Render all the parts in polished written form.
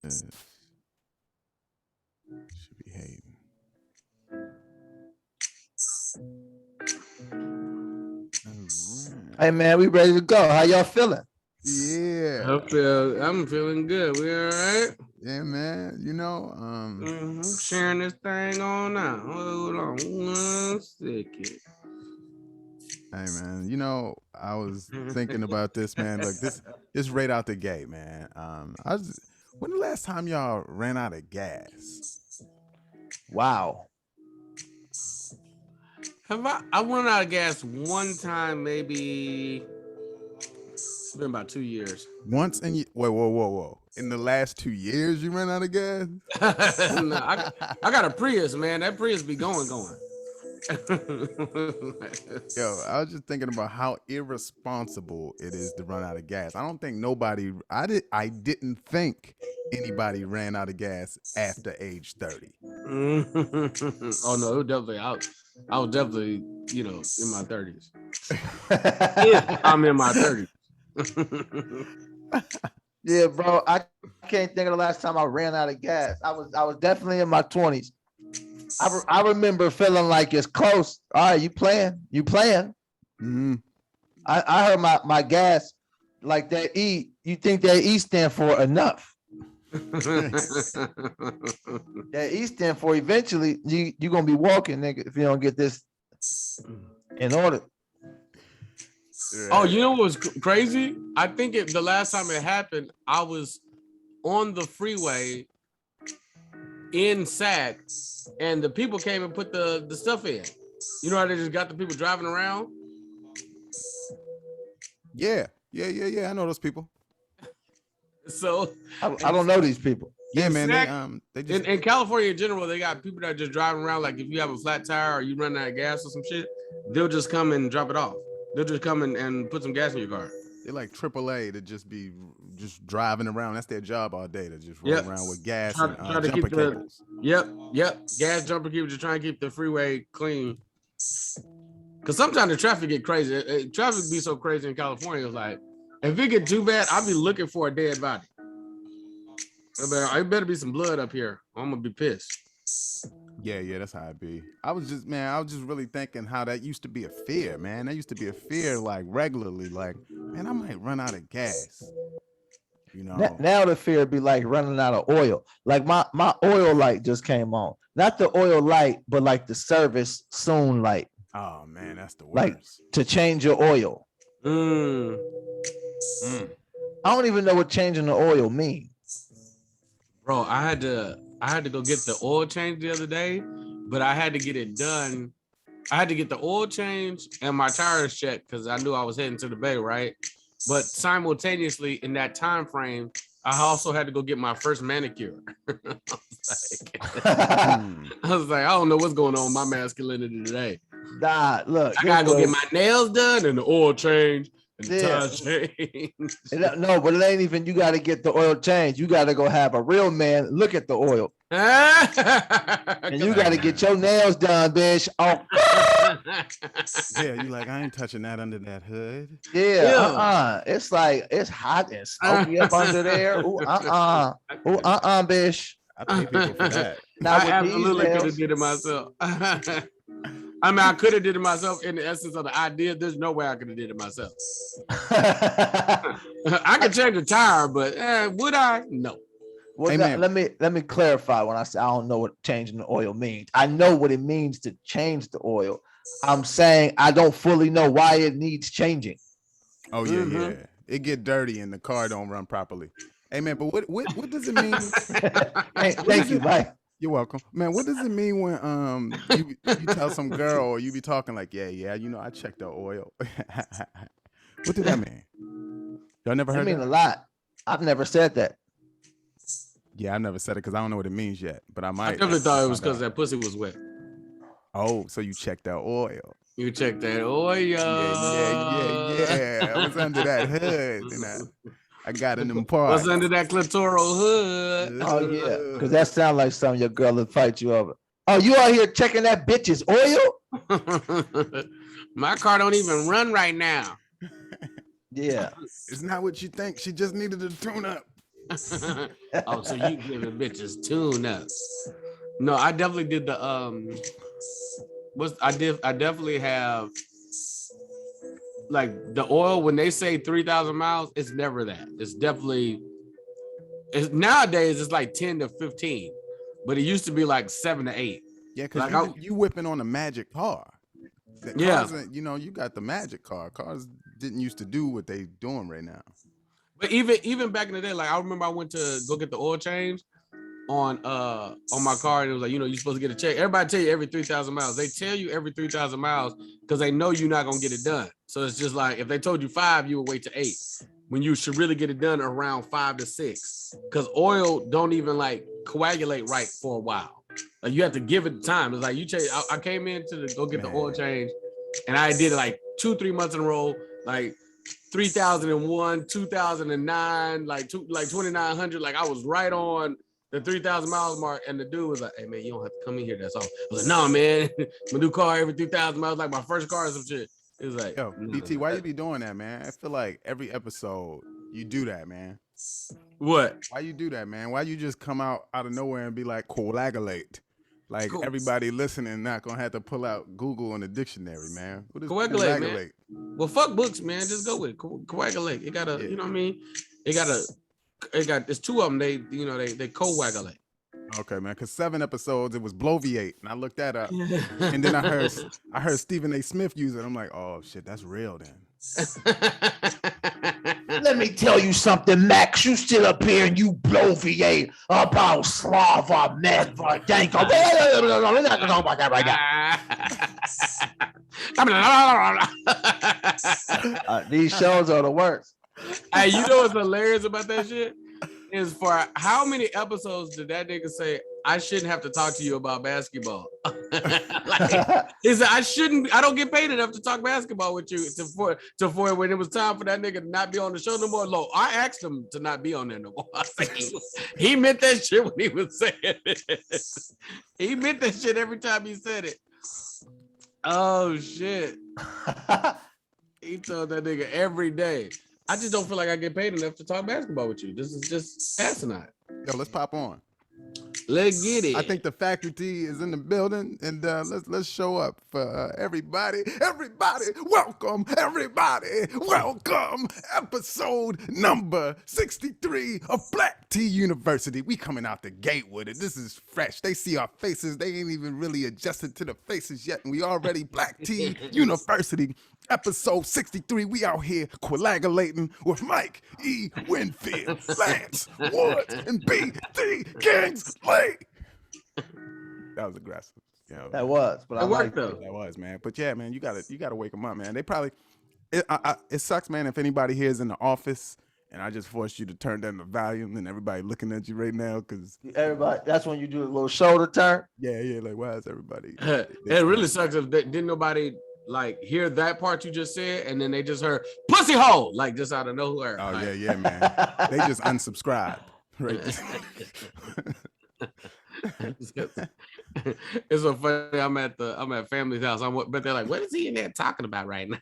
Should be hating. Hey man, we ready to go. How y'all feeling? Yeah. I'm feeling good. We all right? Yeah, man. Sharing this thing on now. Hold on 1 second. Hey man, I was thinking about this, man. Look, this right out the gate, man. When the last time y'all ran out of gas? Wow. I run out of gas one time, maybe it's been about 2 years. Once in whoa. In the last 2 years you ran out of gas? No, I got a Prius, man. That Prius be going. Yo, I was just thinking about how irresponsible it is to run out of gas. I didn't think anybody ran out of gas after age 30. Oh no, it was definitely out. I was definitely, in my 30s. I'm in my 30s. Yeah, bro. I can't think of the last time I ran out of gas. I was definitely in my 20s. I remember feeling like it's close. All right, you playing? Mm-hmm. I heard my gas, like that E. You think that E stand for enough? That E stand for eventually you gonna be walking, nigga, if you don't get this in order. Oh, you know what was crazy? I think the last time it happened, I was on the freeway in Sac, and the people came and put the stuff in. You know how they just got the people driving around? Yeah. I know those people. So I don't know these people. Yeah, man. Sac, they just in California in general, they got people that are just driving around. Like if you have a flat tire or you run out of gas or some shit, they'll just come and drop it off. They'll just come and put some gas in your car. They're like AAA to just be just driving around. That's their job all day, to just run around with gas and jumper cables. Yep. Gas jumper cables to try and keep the freeway clean. Because sometimes the traffic get crazy. Traffic be so crazy in California. It's like, if it get too bad, I'll be looking for a dead body. It better be some blood up here. I'm going to be pissed. Yeah, that's how it be. I was just really thinking how that used to be a fear, man. That used to be a fear, like regularly, like, man, I might run out of gas. Now the fear be like running out of oil. Like my oil light just came on. Not the oil light, but like the service soon light. Oh man, that's the worst. Like to change your oil. I don't even know what changing the oil means. Bro, I had to go get the oil change the other day, but I had to get it done. I had to get the oil change and my tires checked because I knew I was heading to the bay, right? But simultaneously in that time frame, I also had to go get my first manicure. I was like, I don't know what's going on with my masculinity today. Nah, look, I gotta go get my nails done and the oil change and the tires change. No, but it ain't even you got to get the oil change. You got to go have a real man look at the oil. And you got to get your nails done, bitch. Oh. Yeah, you like, I ain't touching that under that hood. Yeah. It's like it's hot and smoky up under there. Bitch. I pay people for that. I absolutely could have did it myself. I mean, I could have did it myself in the essence of the idea. There's no way I could have did it myself. I could change the tire, but would I? No. Well, hey, let me clarify when I say I don't know what changing the oil means. I know what it means to change the oil. I'm saying I don't fully know why it needs changing. Oh yeah. It get dirty and the car don't run properly. Hey man, but what does it mean? Thank you, Mike. You're welcome, man. What does it mean when you tell some girl or you be talking like, yeah, I checked the oil. What did that mean? Y'all never heard? It mean a lot. I've never said that. Yeah, I've never said it because I don't know what it means yet, but I might. I definitely thought it was because that pussy was wet. Oh, so you checked that oil. You checked that oil. Yeah. I was under that hood, and I got in them parts. What's under that clitoral hood? Oh yeah, because that sounds like something your girl would fight you over. Oh, you out here checking that bitch's oil? My car don't even run right now. Yeah, it's not what you think. She just needed a tune-up. Oh, so you giving bitches tune ups. No, I definitely did the I definitely have like the oil when they say 3,000 miles, it's never that. It's definitely nowadays it's like 10 to 15, but it used to be like 7 to 8. Yeah, because Like you whipping on a magic car. The yeah, cars, you got the magic car. Cars didn't used to do what they doing right now. but even back in the day, like I remember I went to go get the oil change on my car, and it was like, you're supposed to get a check. Everybody tell you every 3,000 miles. They tell you every 3,000 miles because they know you're not gonna get it done. So it's just like if they told you 5, you would wait to 8. When you should really get it done around 5 to 6. Because oil don't even like coagulate right for a while. Like you have to give it time. It's like you change. I came in to go get the oil change, and I did it like 2-3 months in a row, like 3,001, 2009, like 2,900. Like I was right on the 3,000 miles mark, and the dude was like, "Hey man, you don't have to come in here. That's all." I was like, "No man, my new car every 3,000 miles, like my first car or some shit." It was like, yo, BT, why you be doing that, man? I feel like every episode you do that, man. What? Why you do that, man? Why you just come out of nowhere and be like coagulate? Like Cool. everybody listening not gonna have to pull out Google in the dictionary, man. What is Coagulate, man. Well, fuck books, man. Just go with it. Coagulate. It got you know what I mean? It's 2 of them. They coagulate. Okay, man. Because 7 episodes, it was bloviate, and I looked that up, and then I heard Stephen A. Smith use it. I'm like, oh shit, that's real then. Let me tell you something, Max. You still up here and you bloviate about Slava Medvedenko. We're not gonna talk about that right now. These shows are the worst. Hey, you know what's hilarious about that shit? Is for how many episodes did that nigga say I shouldn't have to talk to you about basketball? Like, I don't get paid enough to talk basketball with you for when it was time for that nigga to not be on the show no more. Look, I asked him to not be on there no more. He meant that shit when he was saying it. He meant that shit every time he said it. Oh shit. He told that nigga every day. I just don't feel like I get paid enough to talk basketball with you. This is just asinine. Yo, let's pop on. Let's get it. I think the faculty is in the building, and let's show up for everybody. Everybody, welcome. Everybody, welcome. Episode number 63 of Black Tea University. We coming out the gate with it. This is fresh. They see our faces. They ain't even really adjusted to the faces yet, and we already Black Tea University. Episode 63, we out here coagulating with Mike E. Winfield, Lance Woods, and B.D. Kingsley. That was aggressive. That was, but that worked though. That was, man. But yeah, man, you gotta wake them up, man. They probably it sucks, man. If anybody here is in the office and I just forced you to turn down the volume and everybody looking at you right now, because everybody, that's when you do a little shoulder turn. Yeah, like why is everybody? It really sucks if didn't nobody like hear that part you just said, and then they just heard pussy hole, like just out of nowhere. Oh like. yeah, man. They just unsubscribed, right? It's so funny. I'm at family's house. But they're like, what is he in there talking about right now?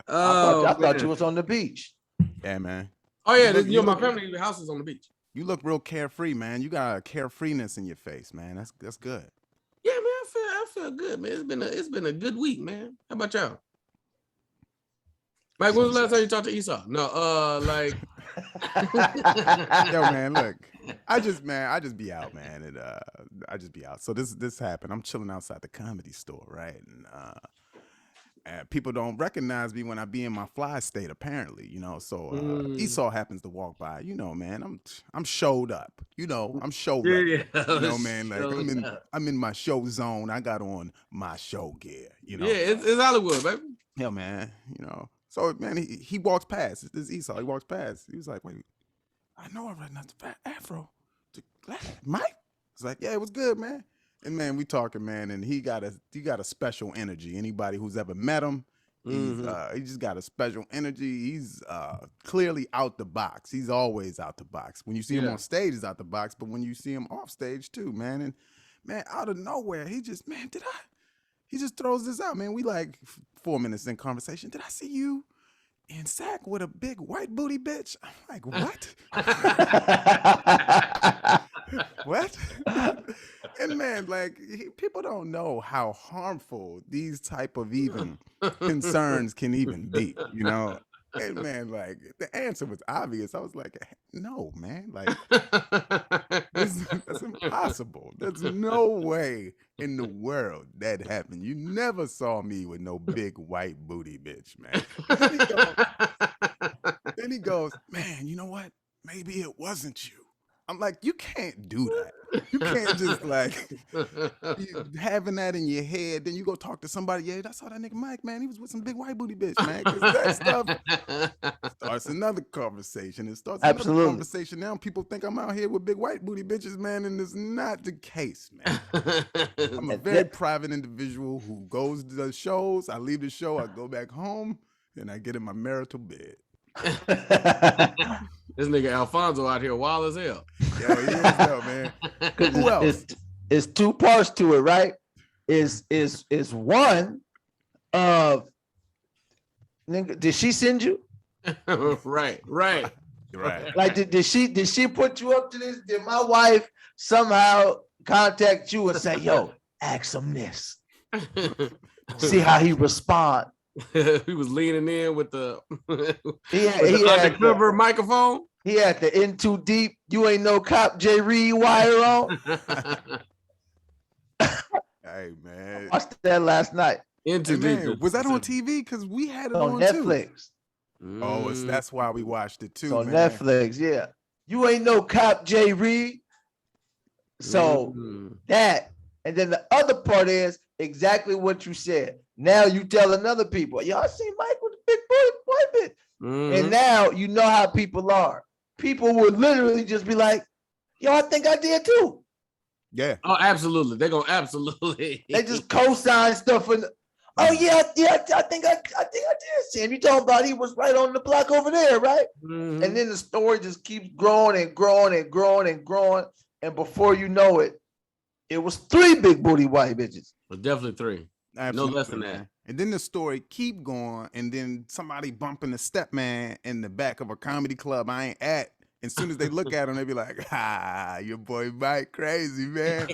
I thought you was on the beach. Yeah, man. Oh yeah, my family house is on the beach. You look real carefree, man. You got a carefreeness in your face, man. That's good. Yeah, man. I feel good, man. It's been a good week, man. How about y'all? Mike, when was the last time you talked to Esau? No, like. Yo, man, look. I just be out, man. And I just be out. So this happened. I'm chilling outside the Comedy Store, right? And people don't recognize me when I be in my fly state, apparently, So Esau happens to walk by, man. I'm showed up, I'm showed up, man. Like I'm in my show zone. I got on my show gear, Yeah, it's Hollywood, baby. Yeah, man. So man, he walks past. This is Esau. He walks past. He was like, wait, I know I recognize the fat afro. Mike? It's like, yeah, it was good, man. And man, we talking, man, and he got a special energy. Anybody who's ever met him, he just got a special energy. He's clearly out the box. He's always out the box. When you see him on stage, he's out the box, but when you see him off stage too, man, and man, out of nowhere, he just throws this out, man. We like 4 minutes in conversation. Did I see you in sack with a big white booty bitch. I'm like, what? What? And man, like people don't know how harmful these type of even concerns can even be, you know. And man, like the answer was obvious. I was like, no, man, like that's impossible. There's no way in the world that happened. You never saw me with no big white booty bitch, man. Then he goes, man, you know what? Maybe it wasn't you. I'm like, you can't do that. You can't just like be having that in your head. Then you go talk to somebody. Yeah, I saw that nigga Mike, man. He was with some big white booty bitch, man. Because that stuff starts another conversation. It starts another Absolutely. conversation. Now people think I'm out here with big white booty bitches, man, and it's not the case, man. I'm a very private individual who goes to the shows. I leave the show, I go back home, and I get in my marital bed. This nigga Alfonso out here wild as hell. Yo, he is though, man. Who else? It's two parts to it, right? Is one of nigga, did she send you? Right. Like did she put you up to this? Did my wife somehow contact you and say, yo, ask him this? See how he respond. He was leaning in with the he undercover microphone. He had the in too deep. You ain't no cop J Reed wire on. Hey man, I watched that last night. Into man, was that on TV? Because we had it on Netflix. Too. Oh, that's why we watched it too. So Netflix, yeah. You ain't no cop J Reed. So that, and then the other part is exactly what you said. Now you telling other people, yo, I seen Mike with a big boy bitch. And now you know how people are. People would literally just be like, yo, I think I did too. Yeah. Oh, absolutely. They're gonna absolutely. They just co-sign stuff and oh yeah, I think I did see him. You talking about he was right on the block over there, right? And then the story just keeps growing and growing and growing and growing. And before you know it, it was 3 big booty white bitches. Well, definitely 3. Absolutely, no less than that. And then the story keep going, and then somebody bumping the step man in the back of a comedy club I ain't at. As soon as they look at him, they be like, your boy Mike crazy, man.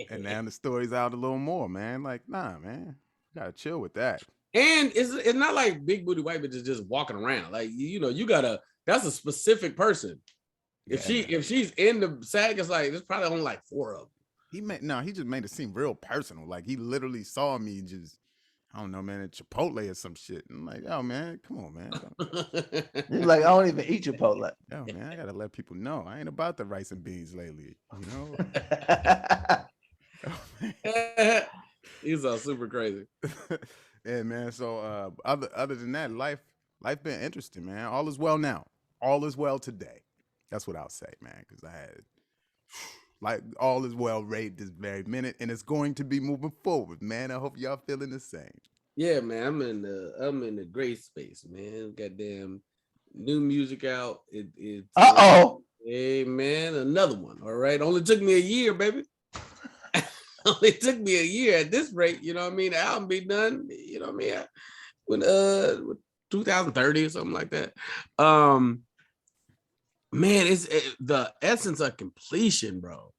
And now the story's out a little more, man. Like, nah, man. You gotta chill with that. And it's not like big booty white bitches just walking around. Like, you know, you gotta, that's a specific person. If she's in the SAG, it's like, there's probably only like 4 of them. He just made it seem real personal. Like he literally saw me just, I don't know, man, at Chipotle or some shit. And I'm like, oh man, come on, man. He's like, I don't even eat Chipotle. Yo, man, I gotta let people know I ain't about the rice and beans lately, you know. He's all super crazy. Yeah, man. So other than that, life been interesting, man. All is well now. All is well today. That's what I'll say, man, because I had like all is well right this very minute, and it's going to be moving forward, man. I hope y'all feeling the same. Yeah, man. I'm in the great space, man. Goddamn new music out. It's hey man, another one. All right. Only took me a year, baby. Only took me a year at this rate, you know what I mean? The album be done, you know what I mean? When 2030 or something like that. Man, it's the essence of completion, bro.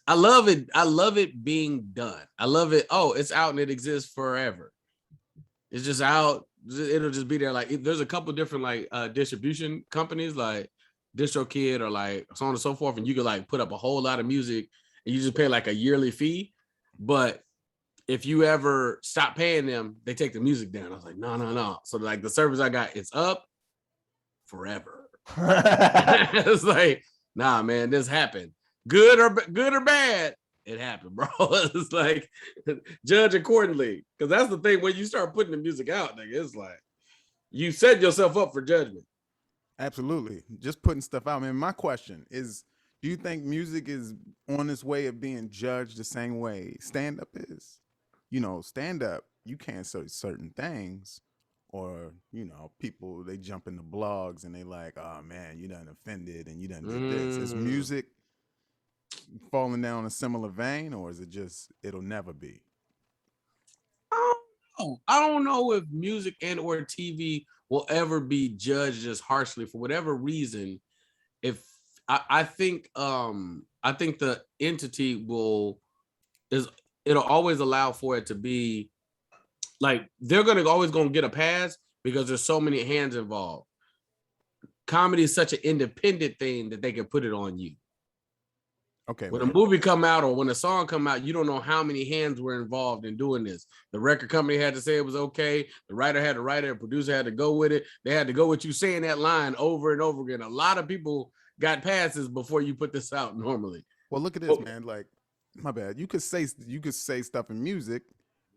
I love it. I love it being done. I love it. Oh, it's out and it exists forever. It's just out. It'll just be there. Like there's a couple different like distribution companies like DistroKid or like so on and so forth, and you can like put up a whole lot of music and you just pay like a yearly fee. But if you ever stop paying them, they take the music down. I was like, no. So like the service I got, it's up forever. It's like, nah, man, this happened. Good or bad, it happened, bro. It's like judge accordingly, because that's the thing when you start putting the music out, nigga. It's like you set yourself up for judgment. Absolutely, just putting stuff out. Man, my question is: do you think music is on its way of being judged the same way stand up is? You know, stand up, you can't say certain things. Or, you know, people, they jump into blogs and they like, oh man, you done offended and you done did this. Is music falling down a similar vein, or is it just, it'll never be? I don't know if music and or TV will ever be judged as harshly for whatever reason. If I think the entity it'll always allow for it to be like they're always gonna get a pass because there's so many hands involved. Comedy is such an independent thing that they can put it on you. Okay. When a movie come out or when a song come out, you don't know how many hands were involved in doing this. The record company had to say it was okay. The writer had to write it. The producer had to go with it. They had to go with you saying that line over and over again. A lot of people got passes before you put this out normally. Well, look at this, man. Like, my bad. You could say stuff in music,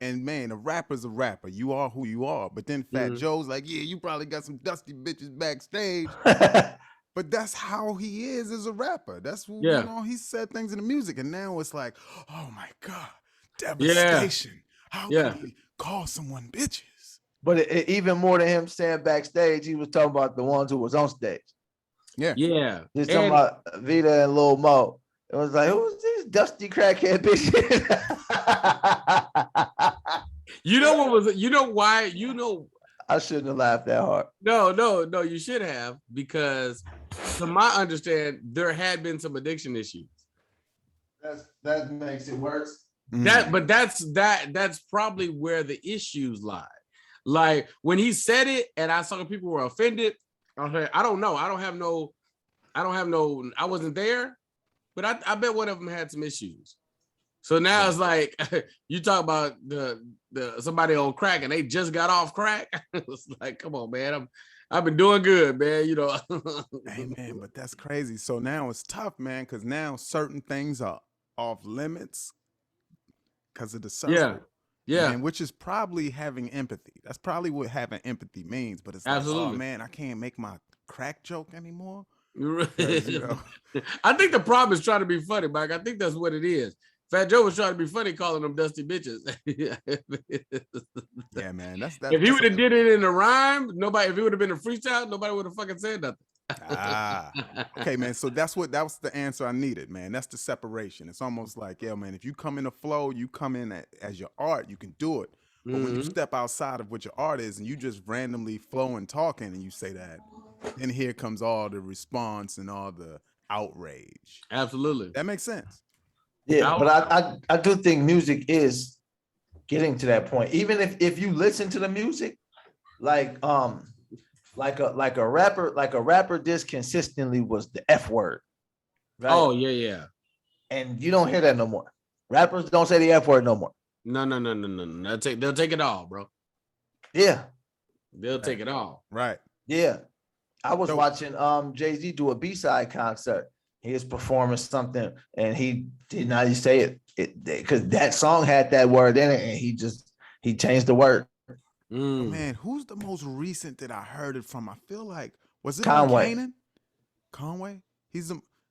and man, a rapper's a rapper. You are who you are. But then Fat Joe's like, yeah, you probably got some dusty bitches backstage. But that's how he is as a rapper. That's who, you know, he said things in the music. And now it's like, oh my God, devastation. How can he call someone bitches? But even more than him saying backstage, he was talking about the ones who was on stage. Yeah. He's talking about Vita and Lil Mo. It was like, who's these dusty crackhead bitches? You know what was it? You know why? You know, I shouldn't have laughed that hard. No, you should have, because from my understanding, there had been some addiction issues. That makes it worse. That's probably where the issues lie. Like when he said it, and I saw people were offended. I was like, I don't know. I wasn't there, but I bet one of them had some issues. So now it's like you talk about the somebody on crack and they just got off crack. It's like, come on, man. I've been doing good, man. You know. Hey, man, but that's crazy. So now it's tough, man, because now certain things are off limits because of the circle. Yeah. And which is probably having empathy. That's probably what having empathy means. But it's absolutely. Like, oh man, I can't make my crack joke anymore. You know. I think the problem is trying to be funny, Mike. I think that's what it is. Fat Joe was trying to be funny, calling them dusty bitches. Yeah, man. That's if he would have did it in a rhyme, if it would have been a freestyle, nobody would have fucking said nothing. Okay, man. So that was the answer I needed, man. That's the separation. It's almost like, yeah, man, if you come in the flow, you come in as your art, you can do it. But when you step outside of what your art is and you just randomly flowing talking and you say that, then here comes all the response and all the outrage. Absolutely. That makes sense. Yeah, but I do think music is getting to that point. Even if you listen to the music, like a rapper this consistently was the F word. Right? Oh, yeah. And you don't hear that no more. Rappers don't say the F word no more. No. They'll take it all, bro. Yeah. They'll take it all. Right. Yeah. I was watching Jay-Z do a B-side concert. He was performing something and he did not say it because that song had that word in it and he changed the word. Man, who's the most recent that I heard it from? I feel like, was it Conway? Conway?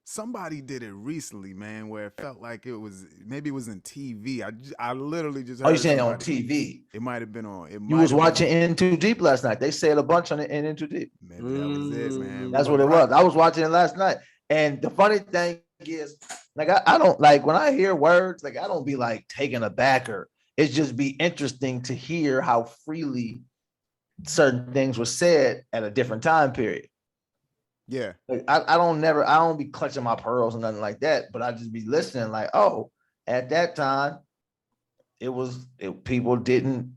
Somebody did it recently, man, where it felt like it was in TV. I literally just heard you saying on TV? It might have been on. You was watching In Too Deep last night. They said a bunch on it in Too Deep. Maybe that was it, man. That's what it was. I was watching it last night. And the funny thing is, like, I don't like when I hear words, like I don't be like taken aback or it's just be interesting to hear how freely certain things were said at a different time period. Yeah. Like, I don't be clutching my pearls or nothing like that, but I just be listening like, oh, at that time, people didn't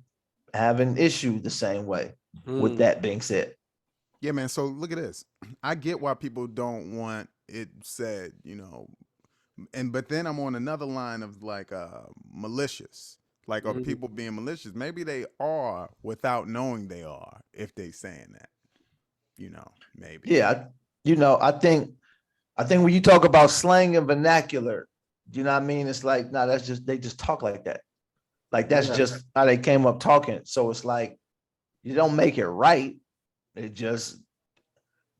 have an issue the same way with that being said. Yeah, man. So look at this. I get why people don't want it said, you know, but then I'm on another line of like malicious. Like, are people being malicious? Maybe they are without knowing they are, if they saying that, you know, maybe. Yeah. I think when you talk about slang and vernacular, you know what I mean? It's like, no, they just talk like that. Like, that's just how they came up talking. So it's like, you don't make it right. There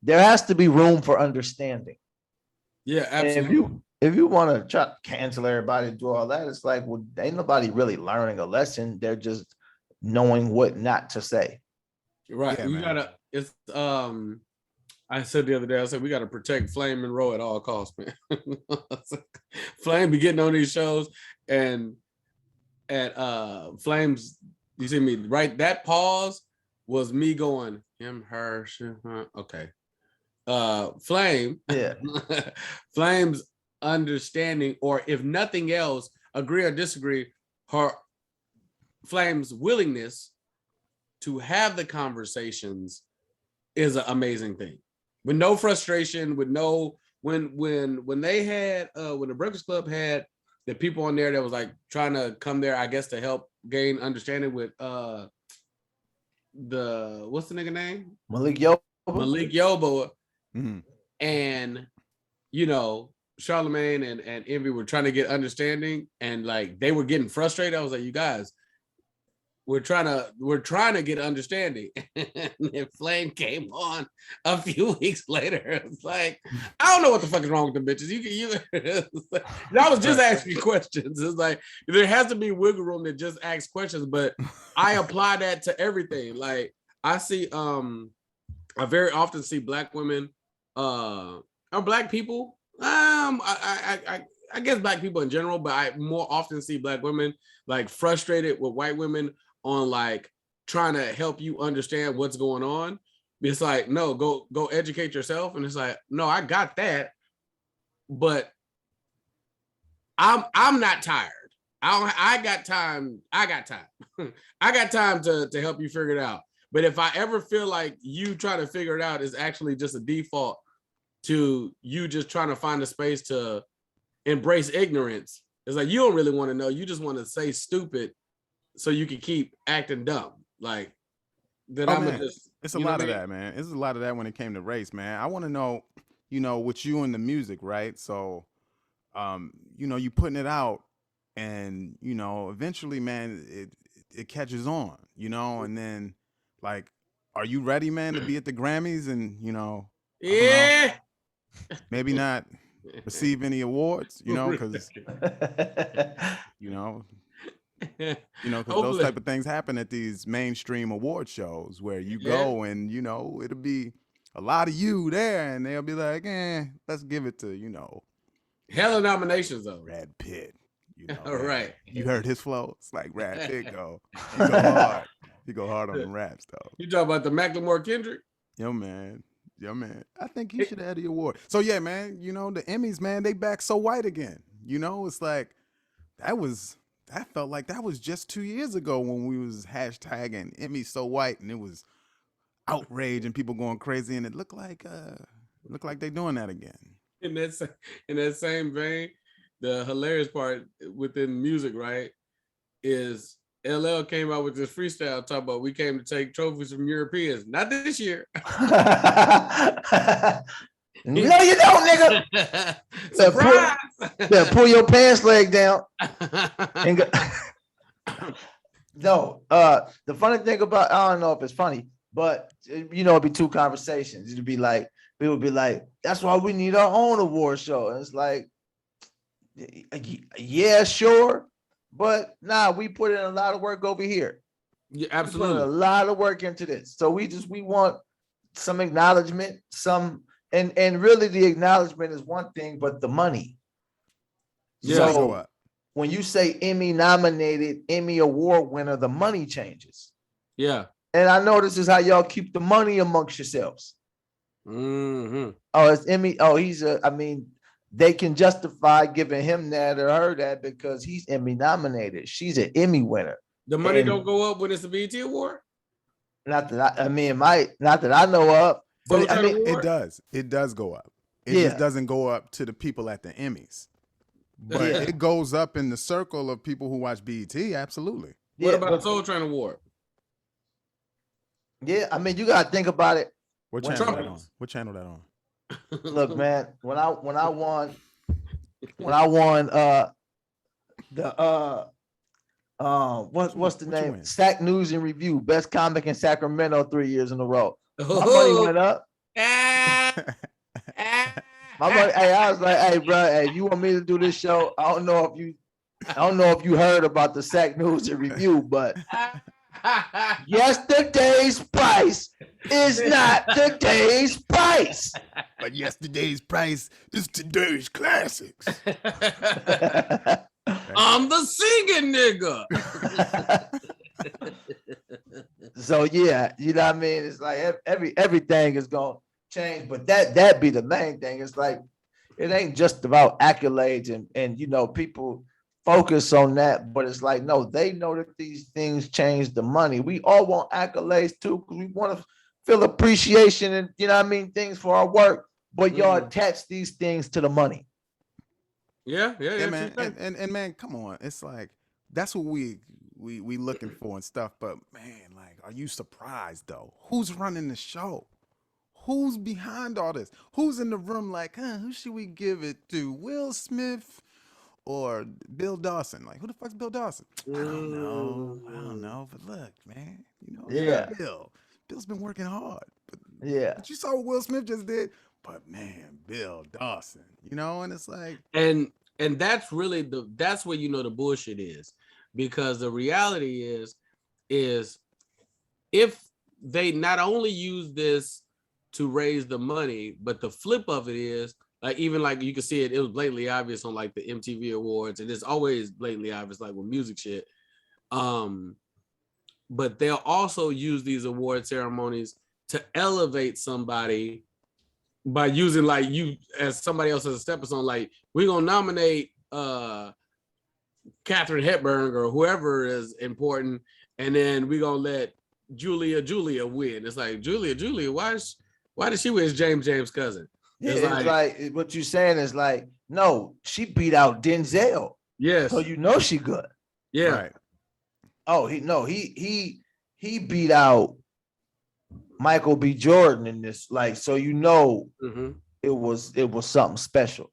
has to be room for understanding. Yeah, absolutely. If you want to try to cancel everybody and do all that, it's like, well, ain't nobody really learning a lesson. They're just knowing what not to say. Right. Yeah, I said the other day, we got to protect Flame Monroe at all costs, man. Flame be getting on these shows and Flame's You see me, right? That pause was me going, him, her, she, her. Okay. Flame. Yeah. Flame's understanding, or if nothing else, agree or disagree, her Flame's willingness to have the conversations is an amazing thing. With no frustration, with no when they had when the Breakfast Club had the people on there that was like trying to come there, I guess, to help gain understanding with the what's the nigga name? Malik Yoba. Malik Yoba. Mm-hmm. And you know, Charlemagne and Envy were trying to get understanding, and like they were getting frustrated. I was like, you guys, we're trying to get understanding. And Flame came on a few weeks later. It's like, I don't know what the fuck is wrong with the bitches. I was just asking questions. It's like there has to be wiggle room to just ask questions, but I apply that to everything. Like I see, I very often see black women, or black people. I guess black people in general, but I more often see black women like frustrated with white women on like trying to help you understand what's going on. It's like, no, go educate yourself. And it's like, no, I got that, but I'm not tired. I got time. I got time to help you figure it out. But if I ever feel like you trying to figure it out is actually just a default to you just trying to find a space to embrace ignorance, it's like you don't really want to know. You just want to say stupid so you can keep acting dumb. Like, then it's a lot of that, man. It's a lot of that when it came to race, man. I want to know, with you and the music, right? So, you putting it out, and eventually, man, it catches on, and then, like, are you ready, man, to be at the Grammys and yeah, maybe not receive any awards, because because those type of things happen at these mainstream award shows where you go and it'll be a lot of you there, and they'll be like, let's give it to hella nominations though. Brad Pitt. Right. You heard his flow? It's like Brad Pitt go. He go hard. He go hard on the raps though. You talk about the Macklemore Kendrick? Yo, man. I think he should have had the award. So yeah, man, the Emmys, man, they back So White again. It's like that felt like that was just 2 years ago when we was hashtagging Emmy So White, and it was outrage and people going crazy, and it looked like they doing that again. In that same vein, the hilarious part within music, right, is LL came out with this freestyle talking about we came to take trophies from Europeans. Not this year. No, you don't, nigga. Surprise. Pull your pants leg down. And go. No, the funny thing about, I don't know if it's funny, but it'd be two conversations. It'd be like, people would be like, that's why we need our own award show. And it's like, yeah, sure. But nah, we put in a lot of work over here. Yeah, absolutely. We put a lot of work into this. So we want some acknowledgement, and really the acknowledgement is one thing, but the money. Yeah. So when you say Emmy nominated, Emmy award winner, the money changes. Yeah. And I know this is how y'all keep the money amongst yourselves. Mm-hmm. Oh, it's Emmy. Oh, they can justify giving him that or her that because he's Emmy nominated. She's an Emmy winner. The money don't go up when it's a BET award? Not that it might, not that I know of. But it does. It does go up. It just doesn't go up to the people at the Emmys. But it goes up in the circle of people who watch BET, absolutely. What about the Soul Train Award? Yeah, you gotta think about it. What channel that on? Look, man, when I won what's the name? Sac News and Review, best comic in Sacramento 3 years in a row. My money went up. My money, I was like, hey, bro, hey, you want me to do this show? I don't know if you heard about the Sac News and Review, but yesterday's price is not today's price. But yesterday's price is today's classics. I'm the singing nigga. So yeah, you know what I mean? It's like everything is gonna change, but that be the main thing. It's like it ain't just about accolades and you know, people focus on that, but it's like, no, they know that these things change the money. We all want accolades too, because we want to feel appreciation and you know what I mean, things for our work, but y'all attach these things to the money. Yeah, man. And man, come on. It's like that's what we looking for and stuff. But man, like, are you surprised though? Who's running the show? Who's behind all this? Who's in the room like, who should we give it to? Will Smith or Bill Dawson? Like, who the fuck's Bill Dawson? I don't know. But look, man, you know, Yeah. Bill. Bill's been working hard. Yeah. But you saw what Will Smith just did? But man, Bill Dawson, you know, and it's like, and that's really that's where you know the bullshit is, because the reality is if they not only use this to raise the money, but the flip of it is like, even like you can see it was blatantly obvious on like the MTV Awards, and it's always blatantly obvious like with music shit. But they'll also use these award ceremonies to elevate somebody by using like you as somebody else as a stepping stone. Like, we're gonna nominate Katharine Hepburn or whoever is important, and then we're gonna let Julia win. It's like, Julia, why did she win? It's James' cousin. It's like what you're saying is like, no, she beat out Denzel. Yes. So you know she good. Yeah. right. Oh, he beat out Michael B. Jordan in this, like, so you know, it was something special.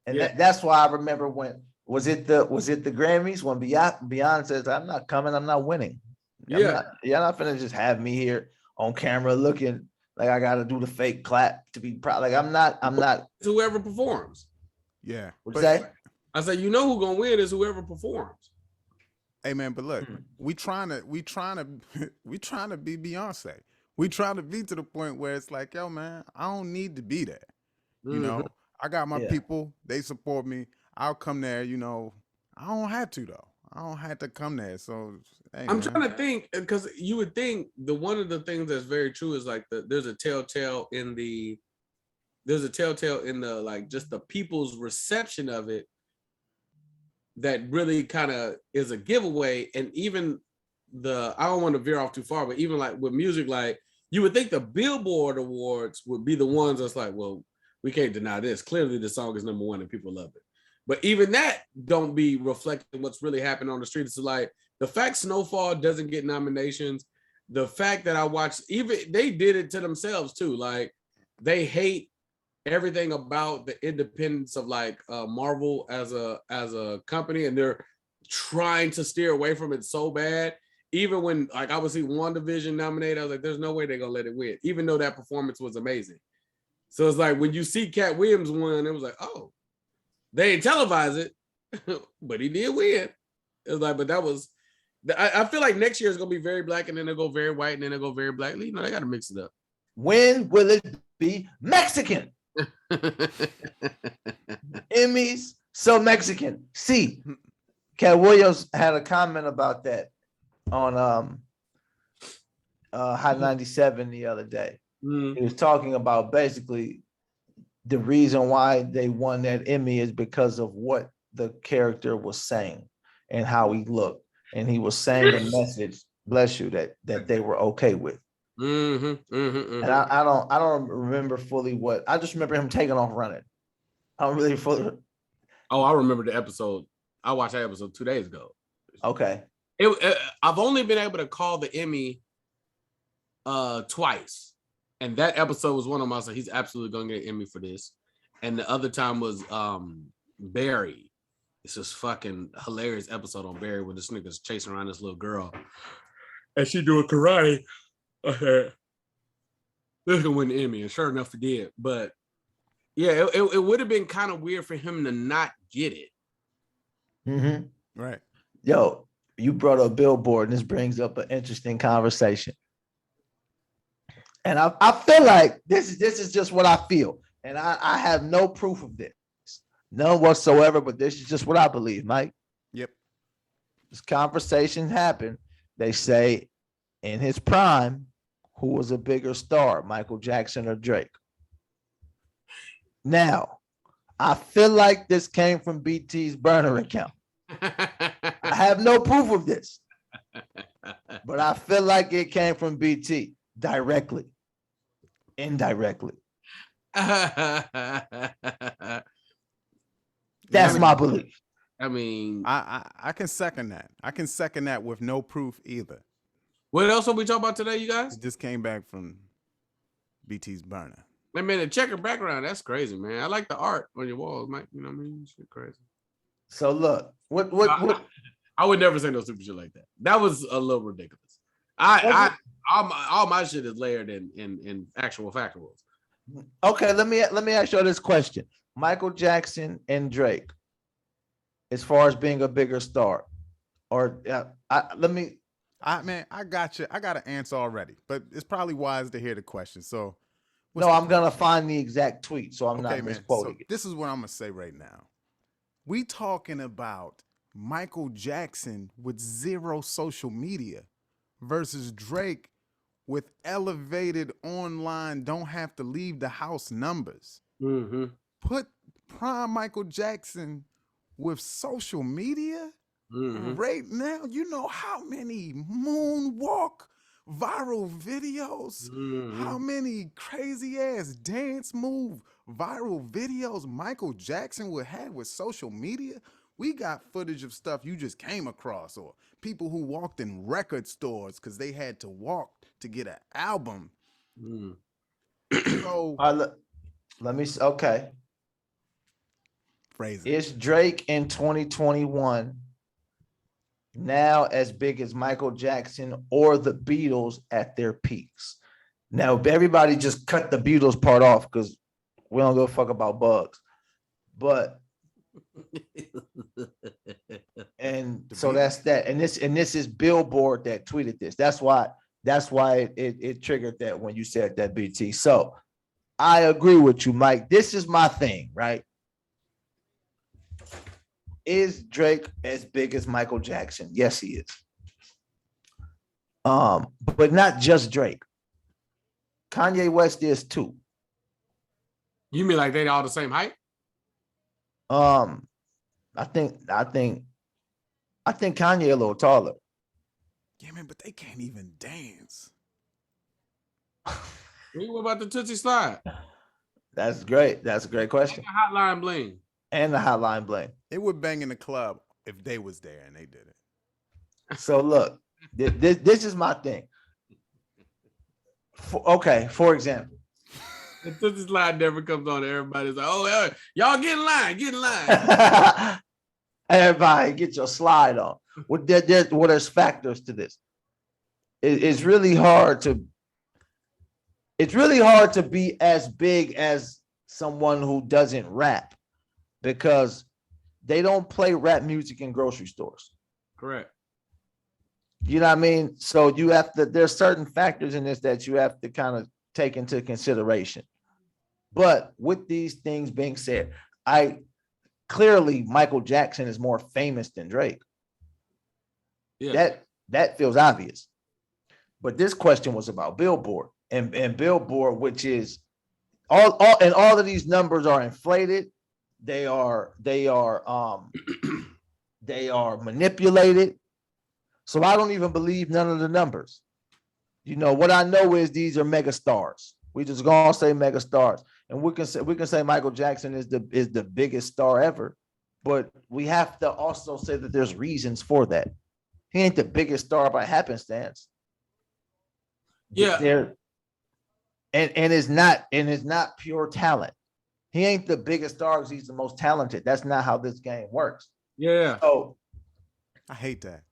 And that's why I remember when was it the Grammys when Beyonce says, I'm not coming, I'm not winning. You're not finna just have me here on camera looking like I gotta do the fake clap to be proud. Like I'm not whoever performs. Yeah. What'd you say? I said, you know who gonna win is whoever performs. Hey man, but look, we trying to be Beyonce. We trying to be to the point where it's like, yo, man, I don't need to be there. You know, I got my people, they support me. I'll come there, you know. I don't have to though. I don't have to come there. So hey, I'm trying to think, because you would think one of the things that's very true is like there's a telltale in the like just the people's reception of it that really kind of is a giveaway. And even I don't want to veer off too far, but even like with music, like you would think the Billboard Awards would be the ones that's like, well, we can't deny this. Clearly the song is number one and people love it. But even that don't be reflecting what's really happening on the street. It's like the fact Snowfall doesn't get nominations, the fact that I watched, even they did it to themselves too. Like they hate everything about the independence of like Marvel as a company, and they're trying to steer away from it so bad. Even when like I would see WandaVision nominated, I was like, there's no way they're gonna let it win, even though that performance was amazing. So it's like when you see Cat Williams win, it was like, oh, they ain't televise it, but he did win. It was like, but that was, I feel like next year is gonna be very black, and then they'll go very white, and then they'll go very black. You know, they gotta mix it up. When will it be Mexican? Emmys, so Mexican. See, Cat Williams had a comment about that on Hot 97 the other day. He was talking about basically the reason why they won that Emmy is because of what the character was saying and how he looked, and he was saying a message, bless you, that they were okay with. And I don't remember fully what. I just remember him taking off running. I don't really fully. Oh, I remember the episode. I watched that episode 2 days ago. Okay. I've only been able to call the Emmy twice, and that episode was one of them. I was like, he's absolutely gonna get an Emmy for this. And the other time was Barry. It's this fucking hilarious episode on Barry where this nigga's chasing around this little girl, and she doing karate. This gonna win the Emmy, and sure enough, he did. But yeah, it would have been kind of weird for him to not get it. Right. Yo, you brought up Billboard, and this brings up an interesting conversation. And I feel like this is just what I feel, and I have no proof of this, none whatsoever. But this is just what I believe, Mike. Yep. This conversation happened. They say in his prime, who was a bigger star, Michael Jackson or Drake? Now, I feel like this came from BT's burner account. I have no proof of this, but I feel like it came from BT directly, indirectly. That's my belief. I mean, I can second that. I can second that with no proof either. what else are we talking about today, you guys? It just came back from BT's burner. I mean, the checker background, that's crazy, man. I like the art on your walls, Mike. You know what I mean? Shit crazy. So look, what I would never say no stupid shit like that. That was a little ridiculous. All my shit is layered in actual factuals. Okay, let me ask you this question. Michael Jackson and Drake, as far as being a bigger star, or I got you. I got an answer already, but it's probably wise to hear the question. So no, I'm gonna find the exact tweet, so I'm not misquoting it. This is what I'm gonna say right now. We talking about Michael Jackson with 0 social media versus Drake with elevated online, don't have to leave the house numbers. Mm-hmm. Put prime Michael Jackson with social media right now. You know how many moonwalk viral videos, how many crazy ass dance move viral videos Michael Jackson would have with social media. We got footage of stuff you just came across, or people who walked in record stores because they had to walk to get an album. So let me okay. Phrase it. Is Drake in 2021 now as big as Michael Jackson or the Beatles at their peaks? Now, everybody just cut the Beatles part off because we don't give a fuck about bugs. But and so that's that. And this is Billboard that tweeted this. That's why it triggered that when you said that, BT. So I agree with you, Mike. This is my thing, right? Is Drake as big as Michael Jackson? Yes, he is. But not just Drake. Kanye West is too. You mean like they all the same height? I think Kanye a little taller. Yeah, man, but they can't even dance. What about the Tootsie Slide? That's great. That's a great question. And the Hotline Bling. And the Hotline Bling. It would bang in the club if they was there and they did it. So look, this is my thing. For example. The Tootsie Slide never comes on. Everybody's like, oh, y'all get in line. Everybody get your slide on. There's factors to this. It's really hard to be as big as someone who doesn't rap because they don't play rap music in grocery stores. Correct. You know what I mean? So there's certain factors in this that you have to kind of take into consideration. But with these things being said, clearly Michael Jackson is more famous than Drake. Yeah. That feels obvious. But this question was about Billboard and Billboard, which is all of these numbers are inflated. They are manipulated. So I don't even believe none of the numbers. You know, what I know is these are mega stars. We just gonna say mega stars. And we can say Michael Jackson is the biggest star ever, but we have to also say that there's reasons for that. He ain't the biggest star by happenstance. Yeah. And it's not pure talent. He ain't the biggest star because he's the most talented. That's not how this game works. Yeah. So I hate that.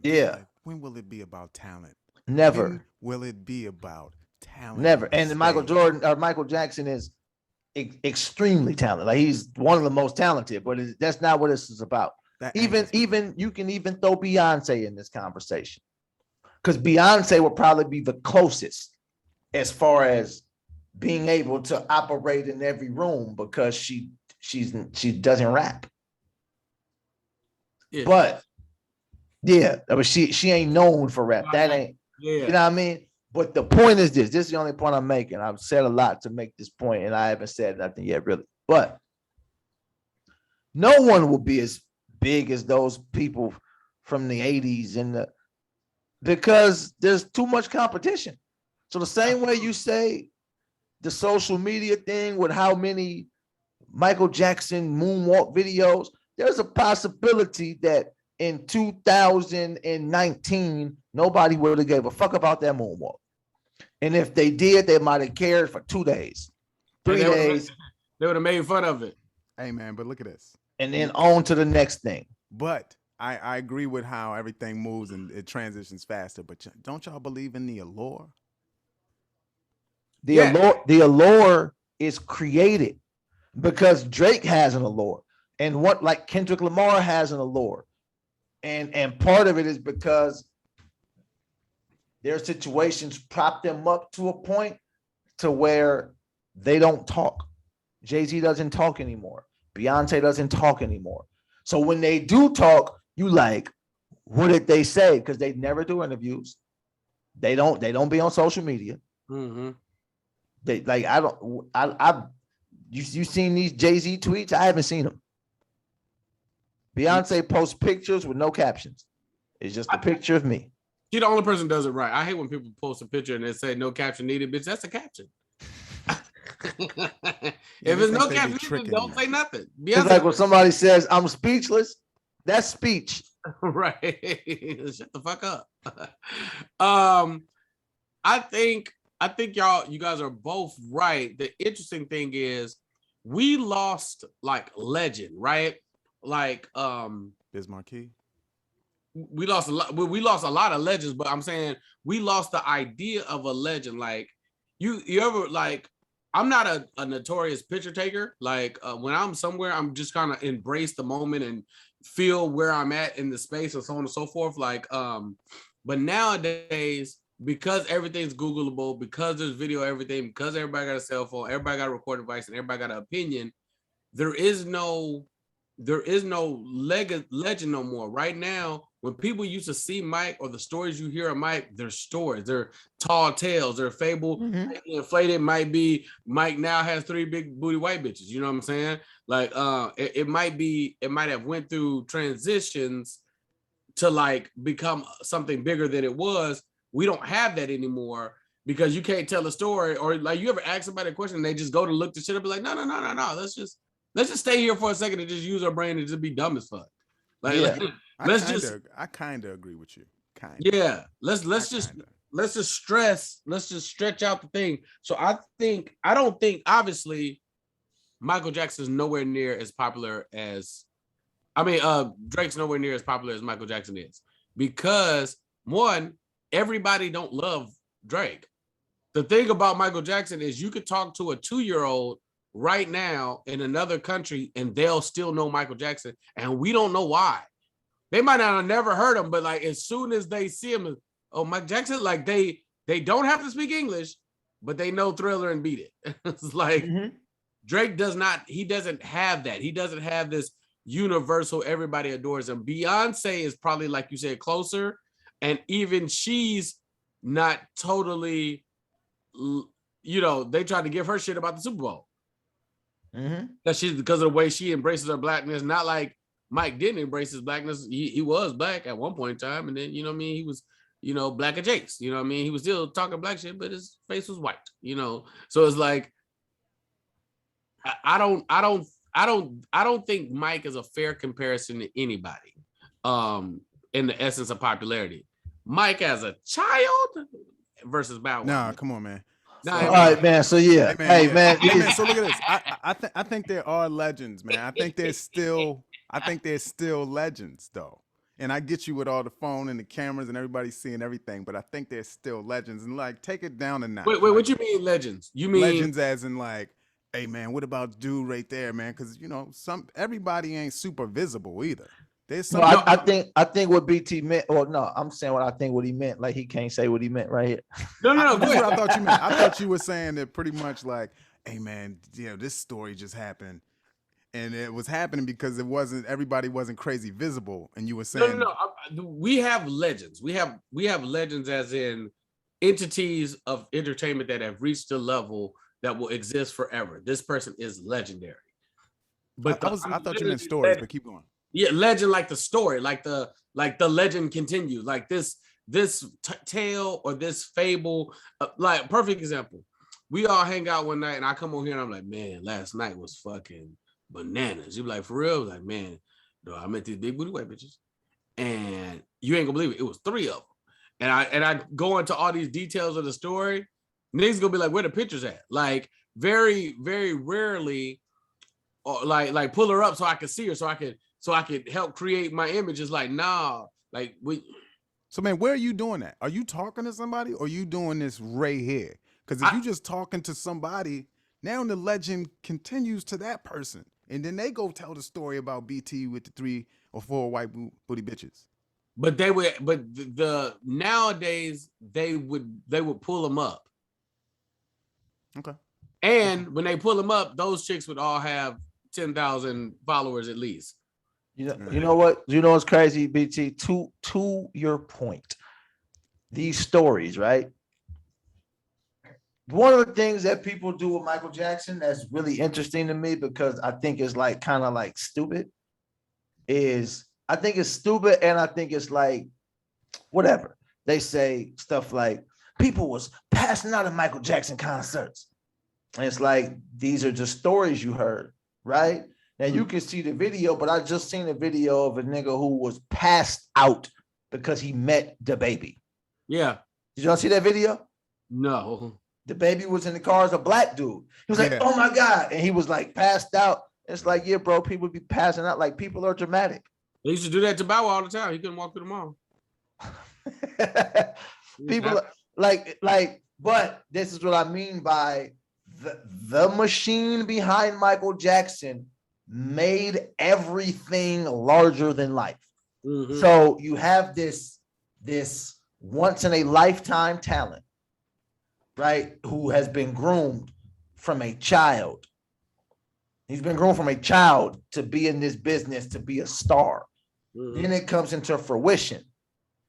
Yeah. Like, when will it be about talent? Never. When will it be about talent? Never. And Michael Jackson is extremely talented. Like he's one of the most talented, but that's not what this is about. Even you can even throw Beyonce in this conversation because Beyonce will probably be the closest as far as being able to operate in every room because she doesn't rap. Yeah. But Yeah, but she ain't known for rap. That ain't, you know what I mean? But the point is this. This is the only point I'm making. I've said a lot to make this point, and I haven't said nothing yet, really. But no one will be as big as those people from the 80s because there's too much competition. So the same way you say the social media thing with how many Michael Jackson moonwalk videos, there's a possibility that in 2019, nobody would have gave a fuck about that moonwalk. And if they did, they might have cared for 2 days, 3 days. They would have made fun of it. Hey, man, but look at this. And then on to the next thing. But I agree with how everything moves and it faster. But don't y'all believe in the allure? The allure is created because Drake has an allure, and what like Kendrick Lamar has an allure, and part of it is because their situations prop them up to a point to where they don't talk. Jay-Z doesn't talk anymore. Beyonce doesn't talk anymore. So when they do talk, you like, what did they say? Because they never do interviews. They don't be on social media. Mm-hmm. They like you seen these Jay-Z tweets? I haven't seen them. Beyonce posts pictures with no captions. It's just a picture of me. She's the only person who does it right. I hate when people post a picture and they say no caption needed, bitch. That's a caption. If it's no caption needed, don't say nothing. It's like when somebody says I'm speechless, that's speech. Right. Shut the fuck up. I think you guys are both right. The interesting thing is we lost like legend, right? Like Biz Marquis. We lost a lot of legends, but I'm saying we lost the idea of a legend. Like you ever like, I'm not a notorious picture taker. Like when I'm somewhere, I'm just kind of embrace the moment and feel where I'm at in the space and so on and so forth. Like, but nowadays, because everything's Googleable, because there's video, everything, because everybody got a cell phone, everybody got a recording device, and everybody got an opinion, there is no legend no more. Right now, when people used to see Mike or the stories you hear of Mike, they're stories. They're tall tales. They're fable. Mm-hmm. Inflated might be Mike now has 3 big booty white bitches. You know what I'm saying? Like it might have went through transitions to like become something bigger than it was. We don't have that anymore because you can't tell a story, or like you ever ask somebody a question and they just go to look the shit up, be like, no. Let's just stay here for a second and just use our brain and just be dumb as fuck. Like, yeah. I kind of agree with you. Yeah. Let's just stretch out the thing. So I don't think obviously Michael Jackson's nowhere near as popular as Drake's nowhere near as popular as Michael Jackson is, because one, everybody don't love Drake. The thing about Michael Jackson is you could talk to a 2-year-old right now in another country and they'll still know Michael Jackson, and we don't know why. They might not have never heard him, but like as soon as they see him, oh, Mike Jackson, like they don't have to speak English, but they know Thriller and Beat It. It's like Drake doesn't have that. He doesn't have this universal, everybody adores him. Beyonce is probably, like you said, closer, and even she's not totally, they tried to give her shit about the Super Bowl. Because of the way she embraces her blackness. Not like Mike didn't embrace his blackness. He was black at one point in time, and then he was black adjacent. He was still talking black shit, but his face was white. So it's like I don't think Mike is a fair comparison to anybody in the essence of popularity. Mike as a child versus Bow Wow. Nah, come on, man. All right, man. So yeah, hey man. So look at this. I think there are legends, man. I think there's still legends though. And I get you with all the phone and the cameras and everybody seeing everything, but I think there's still legends. And like, take it down a notch. Wait, what you mean legends? You mean legends as in like, hey man, what about dude right there, man? Because everybody ain't super visible either. There's some. No, I think what BT meant, or no, I'm saying what he meant. Like he can't say what he meant right here. No. That's what I thought you meant. I thought you were saying that pretty much like, hey man, this story just happened, and it was happening because everybody wasn't crazy visible, and you were saying we have legends. We have legends as in entities of entertainment that have reached a level that will exist forever. This person is legendary. But I thought you meant stories, but keep going. Yeah, legend like the story, like the legend continues, like this tale or this fable. Like perfect example. We all hang out one night, and I come on here and I'm like, man, last night was fucking bananas. You be like, for real? Like, man, no, I met these big booty white bitches, and you ain't gonna believe it. It was 3 of them, and I go into all these details of the story. Niggas gonna be like, where the pictures at? Like, very, very rarely, or like pull her up so I can see her, so I could help create my image. It's like, nah, like we. So, man, where are you doing that? Are you talking to somebody, or are you doing this right here? Because if you just talking to somebody, now the legend continues to that person, and then they go tell the story about BT with the 3 or 4 white booty bitches. But they would, but the nowadays they would pull them up. Okay. And when they pull them up, those chicks would all have 10,000 followers at least. You know what? You know what's crazy, BT? To your point, these stories, right? One of the things that people do with Michael Jackson that's really interesting to me, because I think it's like kind of like stupid, is I think it's stupid, and I think it's like whatever. They say stuff like people was passing out at Michael Jackson concerts. And it's like, these are just stories you heard, right? Now you can see the video, but I just seen a video of a nigga who was passed out because he met the baby. Yeah. Did y'all see that video? No. The baby was in the car as a black dude. He was like, oh my God. And he was like passed out. It's like, yeah, bro, people be passing out. Like, people are dramatic. They used to do that to Bow Wow all the time. He couldn't walk through the mall. People like, but this is what I mean by the machine behind Michael Jackson made everything larger than life. Mm-hmm. So you have this once in a lifetime talent, right? Who has been groomed from a child. He's been groomed from a child to be in this business, to be a star. Mm-hmm. Then it comes into fruition.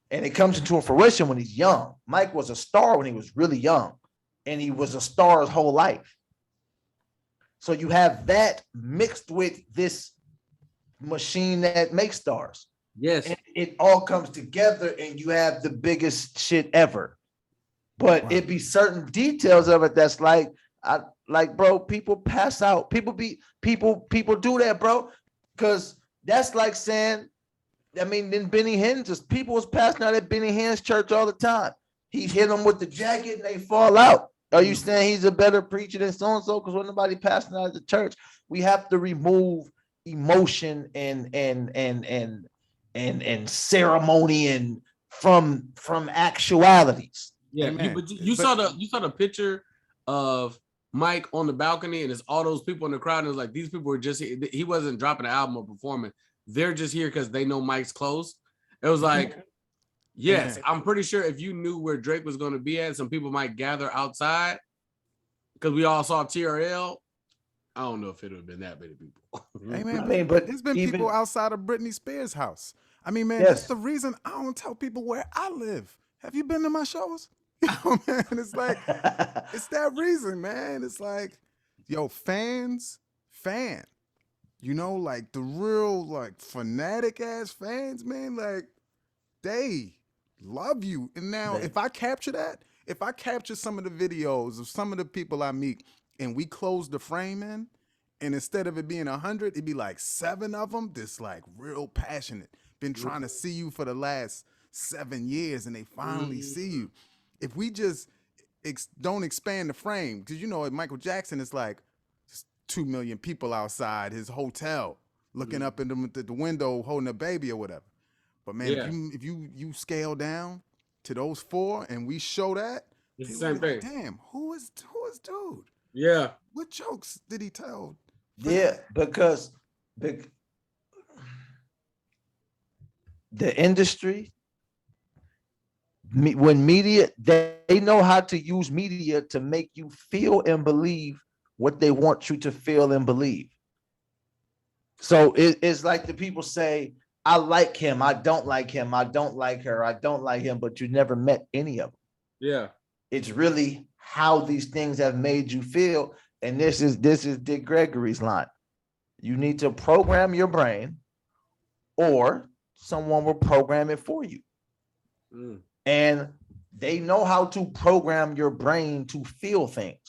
And it comes into fruition when he's young. Mike was a star when he was really young. And he was a star his whole life. So you have that mixed with this machine that makes stars. Yes. And it all comes together and you have the biggest shit ever. But it be certain details of it that's like, bro, people pass out. People do that, bro. Because that's like saying, I mean, then Benny Hinn's, people was passing out at Benny Hinn's church all the time. He hit them with the jacket and they fall out. Are you saying he's a better preacher than so-and-so? Because when nobody passing out at the church, we have to remove emotion and ceremony and from actualities. Yeah, you saw the picture of Mike on the balcony, and it's all those people in the crowd. And it was like, these people were just here. He wasn't dropping an album or performing. They're just here because they know Mike's close. It was like, yes, I'm pretty sure if you knew where Drake was going to be at, some people might gather outside because we all saw TRL. I don't know if it would have been that many people. Hey, man, but there's been people outside of Britney Spears' house. I mean, man, that's the reason I don't tell people where I live. Have you been to my shows? You know, man, it's like, it's that reason, man. It's like, yo, fan. You know, like the real, like, fanatic ass fans, man, like, they love you. And now, if I capture that, if I capture some of the videos of some of the people I meet and we close the frame in, and instead of it being 100, it'd be like 7 of them that's like real passionate, been trying to see you for the last 7 years, and they finally see you. If we just don't expand the frame, because you know, at Michael Jackson, it's like 2 million people outside his hotel looking up in the window holding a baby or whatever. But man, if you scale down to those 4 and we show that, it's the same thing. Like, damn, who is dude? Yeah. What jokes did he tell? Yeah, because the industry, when media, they know how to use media to make you feel and believe what they want you to feel and believe. So it's like the people say, I like him. I don't like him. I don't like her. I don't like him. But you never met any of them. Yeah. It's really how these things have made you feel. And this is Dick Gregory's line. You need to program your brain, or someone will program it for you. And they know how to program your brain to feel things.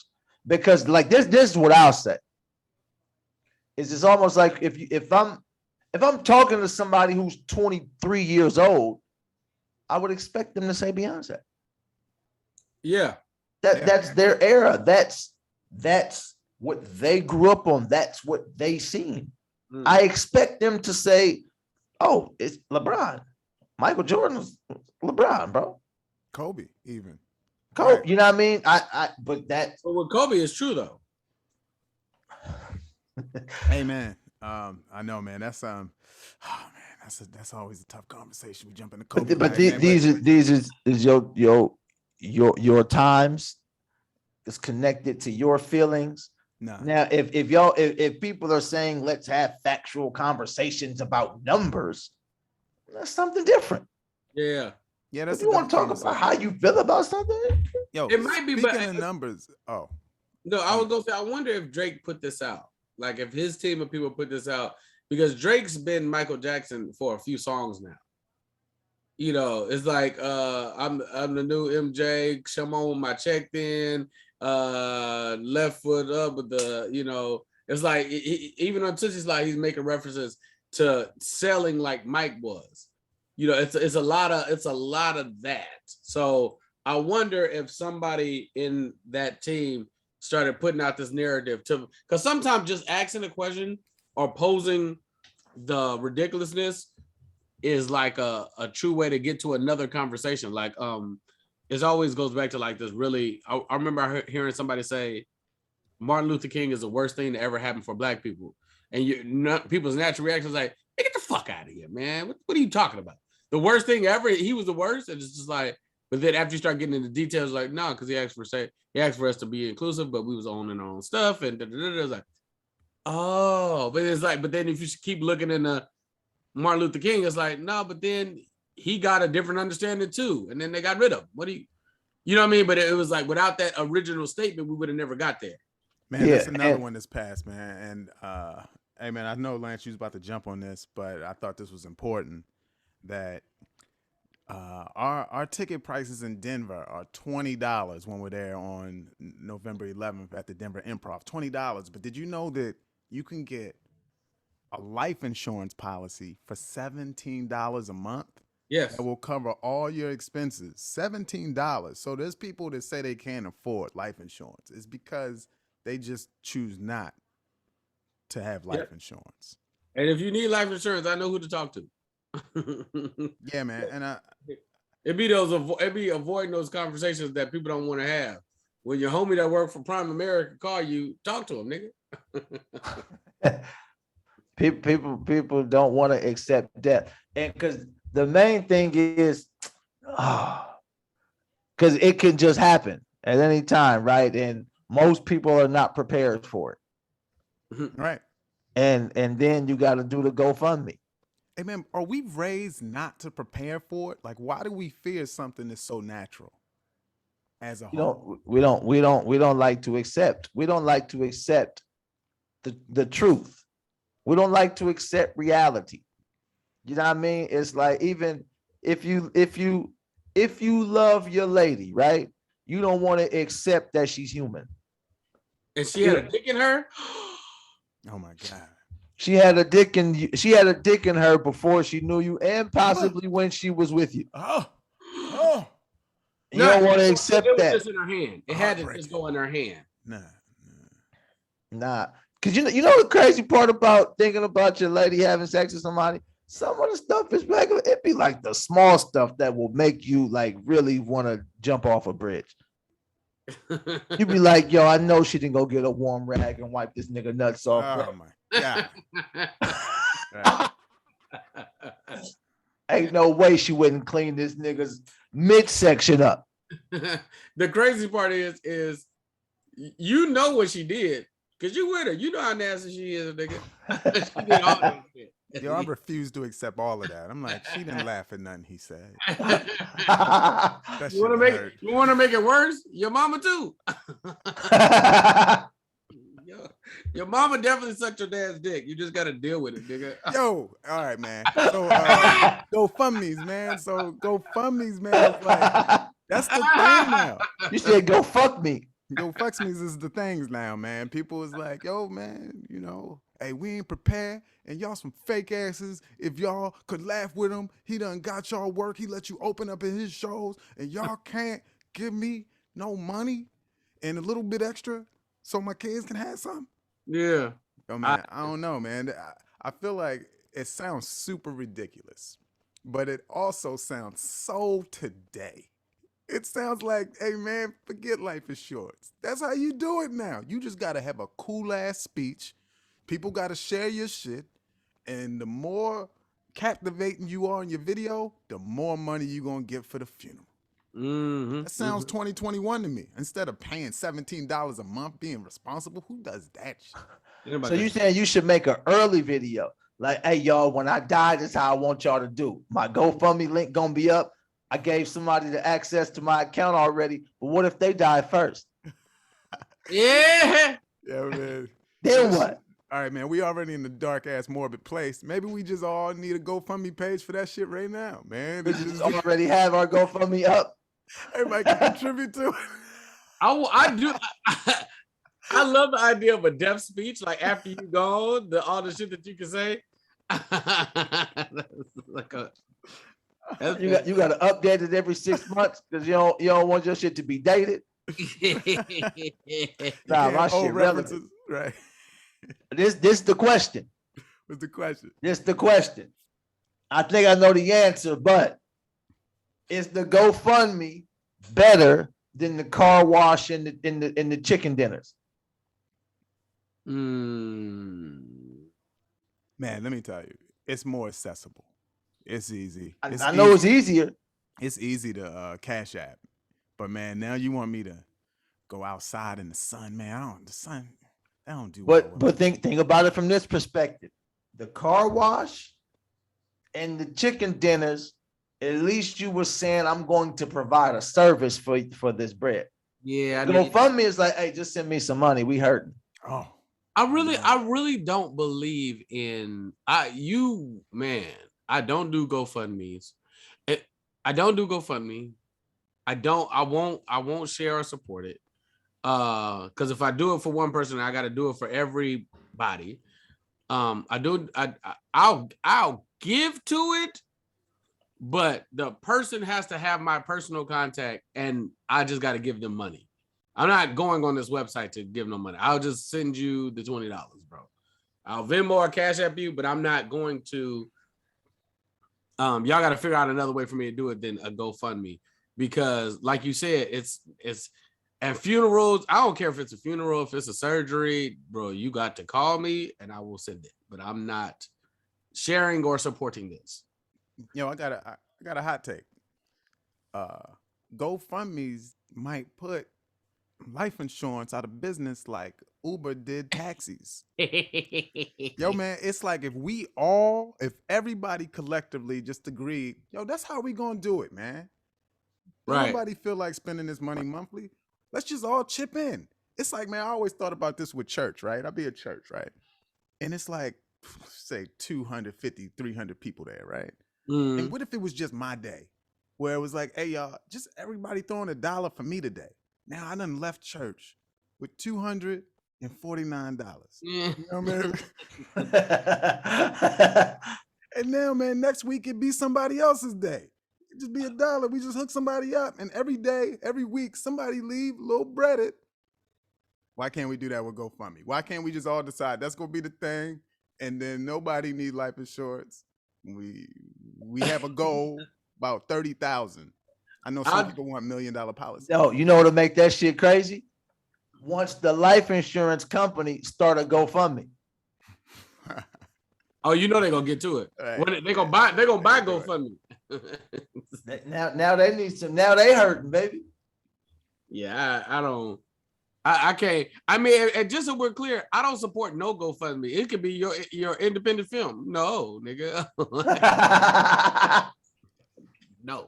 Because like this is what I'll say. It's almost like if I'm talking to somebody who's 23 years old, I would expect them to say Beyonce. Yeah. That's their era. That's what they grew up on. That's what they seen. I expect them to say, "Oh, it's LeBron. Michael Jordan's LeBron, bro. Kobe, even. Kobe." Right. You know what I mean? But with Kobe is true though. Hey man, I know, man. That's oh man, that's always a tough conversation. We jump into Kobe. But these is your times. It's connected to your feelings. Nah. Now, if people are saying let's have factual conversations about numbers, that's something different. Yeah. Yeah, that's if you want to talk about how you feel about something, yo, it might be. Speaking But of numbers, oh no, I was gonna say I wonder if Drake put this out. Like if his team of people put this out, because Drake's been Michael Jackson for a few songs now. You know, it's like I'm the new MJ, come on with my check then, left foot up with the, you know, it's like even on Tootsie's like he's making references to selling like Mike was. You know, it's a lot of that. So I wonder if somebody in that team started putting out this narrative to, because sometimes just asking a question or posing the ridiculousness is like a true way to get to another conversation. Like it always goes back to like this really, I remember hearing somebody say Martin Luther King is the worst thing to ever happen for Black people. And people's natural reaction is like, hey, get the fuck out of here, man. What are you talking about? The worst thing ever, he was the worst. And it's just like, but then after you start getting into details, like, no, because he asked for us to be inclusive, but we was owning our own stuff. And it's like, oh, but it's like, but then if you keep looking into Martin Luther King, it's like, no, but then he got a different understanding too. And then they got rid of him. You know what I mean? But it was like, without that original statement, we would have never got there. man, that's another one that's passed, man. And hey man, I know Lance, you was about to jump on this, but I thought this was important that our ticket prices in Denver are $20 when we're there on November 11th at the Denver Improv. $20. But did you know that you can get a life insurance policy for $17 a month? Yes. That will cover all your expenses. $17. So there's people that say they can't afford life insurance. It's because they just choose not to have life insurance. And if you need life insurance, I know who to talk to. Yeah, man. And it'd be avoiding those conversations that people don't want to have. When your homie that work for Prime America call you, talk to him, nigga. people don't want to accept death, and because the main thing is, because it can just happen at any time, right? And most people are not prepared for it, right? And then you got to do the GoFundMe. Hey man, are we raised not to prepare for it? Like, why do we fear something that's so natural? As a whole, we don't like to accept. We don't like to accept the truth. We don't like to accept reality. You know what I mean? It's like, even if you love your lady, right? You don't want to accept that she's human. And she had a dick in her? Oh my God. She had a dick in her before she knew you, and possibly when she was with you. Oh. You don't want to accept that. It was just in her hand. It had to just go in her hand. Nah. Because you know the crazy part about thinking about your lady having sex with somebody? Some of the stuff is regular. It'd be like the small stuff that will make you like really want to jump off a bridge. You'd be like, yo, I know she didn't go get a warm rag and wipe this nigga nuts off. Oh my God. Ain't no way she wouldn't clean this nigga's midsection up. The crazy part is you know what she did, because you with her. You know how nasty she is, nigga. She did all that shit. Yo, I refuse to accept all of that. I'm like, she didn't laugh at nothing he said. you That shit want to make hurt. you want to make it worse? Your mama too. Your mama definitely sucked your dad's dick. You just got to deal with it, nigga. Yo, all right, man. So GoFundMe's, man. So GoFundMe's, man. It's like that's the thing now. You said go fuck me. GoFundMe's is the things now, man. People is like, yo, man, you know, hey, we ain't prepared, and y'all some fake asses. If y'all could laugh with him, he done got y'all work. He let you open up in his shows, and y'all can't give me no money and a little bit extra so my kids can have something. Yeah. Yo, man, I don't know, man. I feel like it sounds super ridiculous, but it also sounds so today. It sounds like, hey, man, forget life is short. That's how you do it now. You just got to have a cool-ass speech. People got to share your shit. And the more captivating you are in your video, the more money you going to get for the funeral. That sounds 2021 to me. Instead of paying $17 a month, being responsible, who does that shit? So you saying you should make an early video? Like, hey, y'all, when I die, this is how I want y'all to do. My GoFundMe link going to be up. I gave somebody the access to my account already, but what if they die first? Yeah. Yeah, man. Then what? All right, man, we already in the dark-ass morbid place. Maybe we just all need a GoFundMe page for that shit right now, man. We just already have our GoFundMe up. Everybody can contribute to it. I do. I love the idea of a death speech, like after you go, all the shit that you can say. You got to update it every 6 months because you don't want your shit to be dated. Nah, my shit relevant. Right. This the question. What's the question? This the question. I think I know the answer, but is the GoFundMe better than the car wash and the chicken dinners? Man, let me tell you, it's more accessible. It's easy. I know it's easier. It's easy to Cash App, but man, now you want me to go outside in the sun, man? The sun, I don't do. But think about it from this perspective: the car wash and the chicken dinners. At least you were saying I'm going to provide a service for this bread. Yeah, GoFundMe is like, hey, just send me some money. We hurting. Oh, I really don't believe in man. I don't do GoFundMes. I don't do GoFundMe. I won't share or support it. Because if I do it for one person, I got to do it for everybody. I'll give to it, but the person has to have my personal contact, and I just got to give them money. I'm not going on this website to give no money. I'll just send you the $20, bro. I'll Venmo or Cash App you, but I'm not going to. Y'all got to figure out another way for me to do it than a GoFundMe, because, like you said, it's and funerals. I don't care if it's a funeral, if it's a surgery, bro. You got to call me and I will send it. But I'm not sharing or supporting this. Yo, I got a hot take. GoFundMe's might put life insurance out of business like Uber did taxis. Yo, man, it's like if everybody collectively just agreed, yo, that's how we gonna do it, man. Right. Nobody feel like spending this money monthly. Let's just all chip in. It's like, man, I always thought about this with church, right? I'll be at church, right? And it's like, say 250, 300 people there, right? And what if it was just my day where it was like, hey, y'all, just everybody throwing $1 for me today. Now I done left church with $249. You know what I mean? And now, man, next week it be somebody else's day. It just be $1. We just hook somebody up, and every day, every week, somebody leave a little breaded. Why can't we do that with GoFundMe? Why can't we just all decide that's gonna be the thing, and then nobody need life insurance? We have a goal about 30,000. I know some people want $1 million policies. No, you know what'll make that shit crazy? Once the life insurance company start a GoFundMe. Oh, you know they're gonna get to it. Right. When they're gonna buy GoFundMe. Now they need some. Now they hurting, baby. Yeah, I don't. I can't. I mean, and just so we're clear, I don't support no GoFundMe. It could be your independent film. No, nigga. No.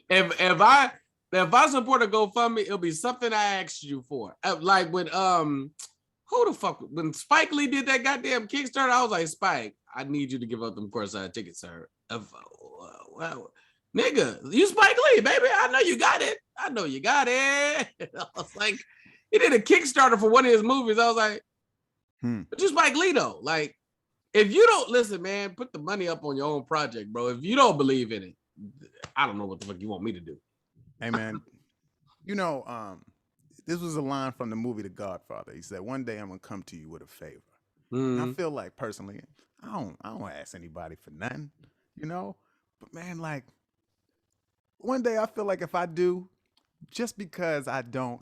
If I support a GoFundMe, it'll be something I asked you for. Like when who the fuck when Spike Lee did that goddamn Kickstarter, I was like, Spike, I need you to give up them courtside tickets, sir. Well, nigga, you Spike Lee, baby. I know you got it. I know you got it. I was like, he did a Kickstarter for one of his movies. I was like, but you Spike Lee though. Like, if you don't listen, man, put the money up on your own project, bro. If you don't believe in it, I don't know what the fuck you want me to do. Hey man, you know, this was a line from the movie The Godfather. He said, "One day I'm gonna come to you with a favor." And I feel like personally, I don't ask anybody for nothing, you know. But man, like one day I feel like if I do, just because I don't,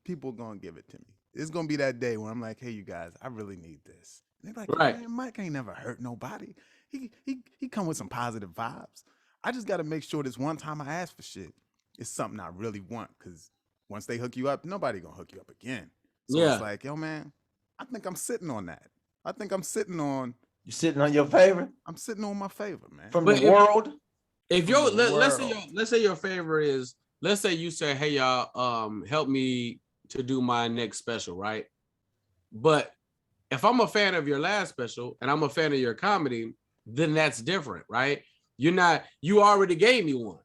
people gonna give it to me. It's gonna be that day when I'm like, "Hey, you guys, I really need this." And they're like, Right. "Man, Mike ain't never hurt nobody. He come with some positive vibes. I just got to make sure this one time I ask for shit is something I really want, because once they hook you up, nobody gonna hook you up again." So it's like, yo, man, I think I'm sitting on that. I think I'm sitting on. You sitting on your favor? I'm sitting on my favor, man. From the world? If your let's say your favor is, let's say you say, hey y'all, help me to do my next special, right? But if I'm a fan of your last special and I'm a fan of your comedy, then that's different, right? You already gave me one.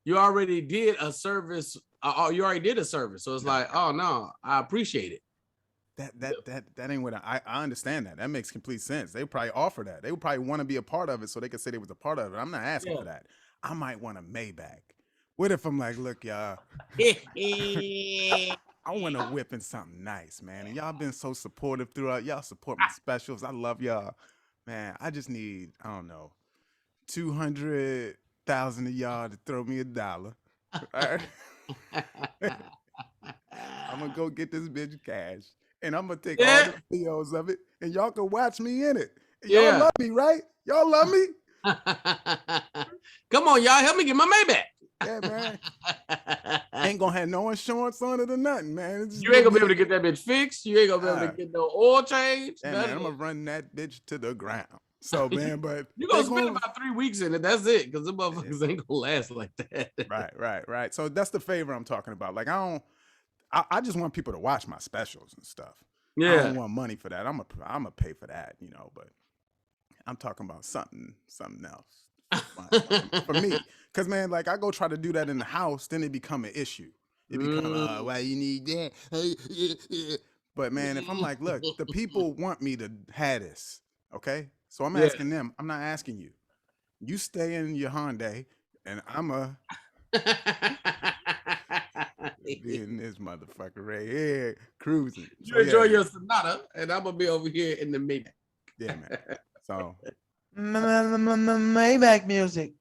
You already did a service. You already did a service. So it's like, oh no, I appreciate it. That ain't what I understand that. That makes complete sense. They would probably offer that. They would probably want to be a part of it so they could say they was a part of it. I'm not asking for that. I might want a Maybach. What if I'm like, look, y'all, I want to whip in something nice, man. And y'all been so supportive throughout. Y'all support my specials. I love y'all. Man, I just need, I don't know, 200,000 of y'all to throw me $1. All right? I'm going to go get this bitch cash. And I'm going to take all the videos of it. And y'all can watch me in it. And y'all love me, right? Y'all love me? Come on, y'all. Help me get my Maybach. Yeah, man. Ain't gonna have no insurance on it or nothing, man. You ain't gonna be able to get that bitch fixed. You ain't gonna be able to get no oil change. Yeah, man, I'm gonna run that bitch to the ground. So, man, but you're gonna spend about 3 weeks in it. That's it, because the motherfuckers ain't gonna last like that. Right. So that's the favor I'm talking about. Like, I just want people to watch my specials and stuff. Yeah. I don't want money for that. I'm gonna pay for that, you know, but I'm talking about something else for me. Because, man, like, I go try to do that in the house, then it become an issue. It become, why you need that? But, man, if I'm like, look, the people want me to have this, okay? So I'm asking them. I'm not asking you. You stay in your Hyundai, and I'm be in this motherfucker right here, cruising. You enjoy your Sonata, and I'm going to be over here in the Maybach. Yeah, man. So. Maybach music.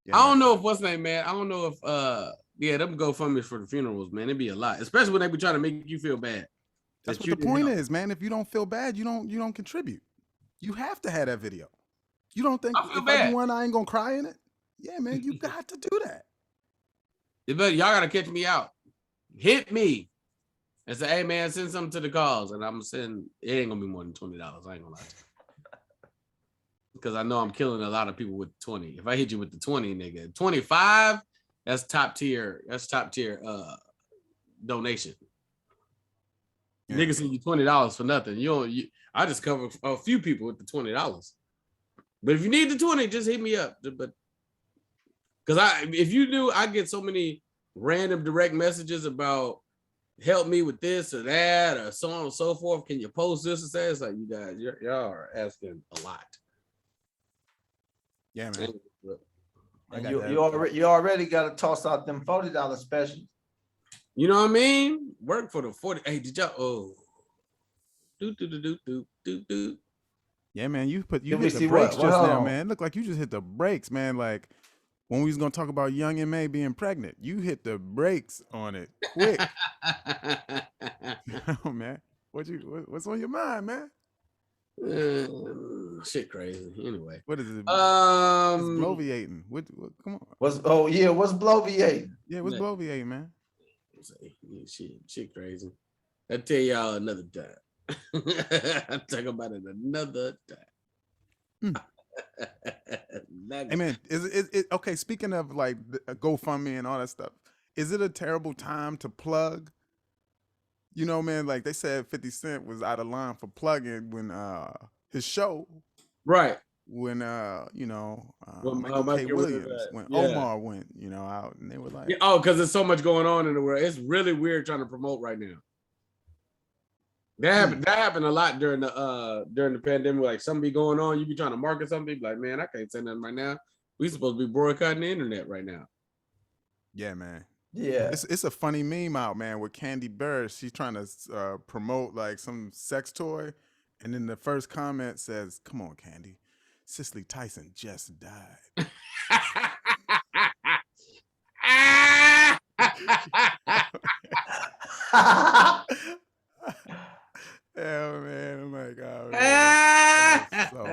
Yeah, I don't know if what's name, man. I don't know if them GoFundMes for the funerals, man. It'd be a lot, especially when they be trying to make you feel bad. That's what the point is, man. If you don't feel bad, you don't contribute. You have to have that video. You don't think if I do one, I ain't gonna cry in it? Yeah, man, you got to do that. Y'all gotta catch me out. Hit me and say, hey man, send something to the cause, and I'm sending. It ain't gonna be more than $20. I ain't gonna lie to you. Because I know I'm killing a lot of people with 20. If I hit you with the 20, nigga, 25, that's top tier. That's top tier donation. Yeah. Niggas send you $20 for nothing. I just cover a few people with the $20. But if you need the 20, just hit me up. But because if you do, I get so many random direct messages about help me with this or that or so on and so forth. Can you post this and say? It's like, you guys, y'all are asking a lot. Yeah, man. And you already got to toss out them $40 specials. You know what I mean? Work for the 40. Hey, did y'all? Oh, do. Yeah, man. You hit the brakes just now, man. Look like you just hit the brakes, man. Like when we was gonna talk about Young and May being pregnant, you hit the brakes on it quick. Oh man, what's on your mind, man? Shit crazy. Anyway, what is it? It's bloviating. What come on. What's bloviating? Yeah, what's bloviating, man? say shit crazy. I'll tell y'all another time. I'll talk about it another time. Hey man, is it okay? Speaking of like GoFundMe and all that stuff, is it a terrible time to plug? You know, man, like they said 50 Cent was out of line for plugging when his show, Right. when When Michael K. Michael was Williams, when yeah. Omar went, out, and they were like, Yeah, oh, because there's so much going on in the world. It's really weird trying to promote right now. That happened a lot during the pandemic. Like something be going on, you be trying to market something, like, man, I can't say nothing right now. We supposed to be boycotting the internet right now. yeah, man. Yeah. It's a funny meme out, man, with Candy Burris. She's trying to promote like some sex toy, and then the first comment says, "Come on, Candy, Cicely Tyson just died." Yeah, man. Oh my God, man. That's so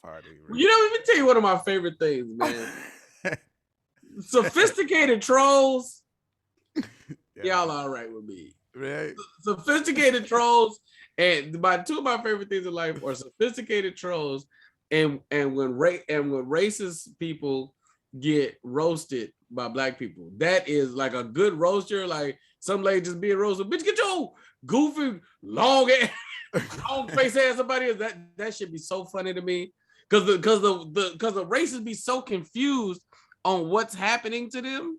funny. You know, let me tell you one of my favorite things, man. Sophisticated trolls. Yeah. Y'all all right with me. Right? Sophisticated trolls, and two of my favorite things in life are sophisticated trolls, and when racist people get roasted by black people. That is like a good roaster. Like some lady just being roasted. Bitch, get your goofy long face ass somebody is. That should be so funny to me. Because the racists be so confused on what's happening to them.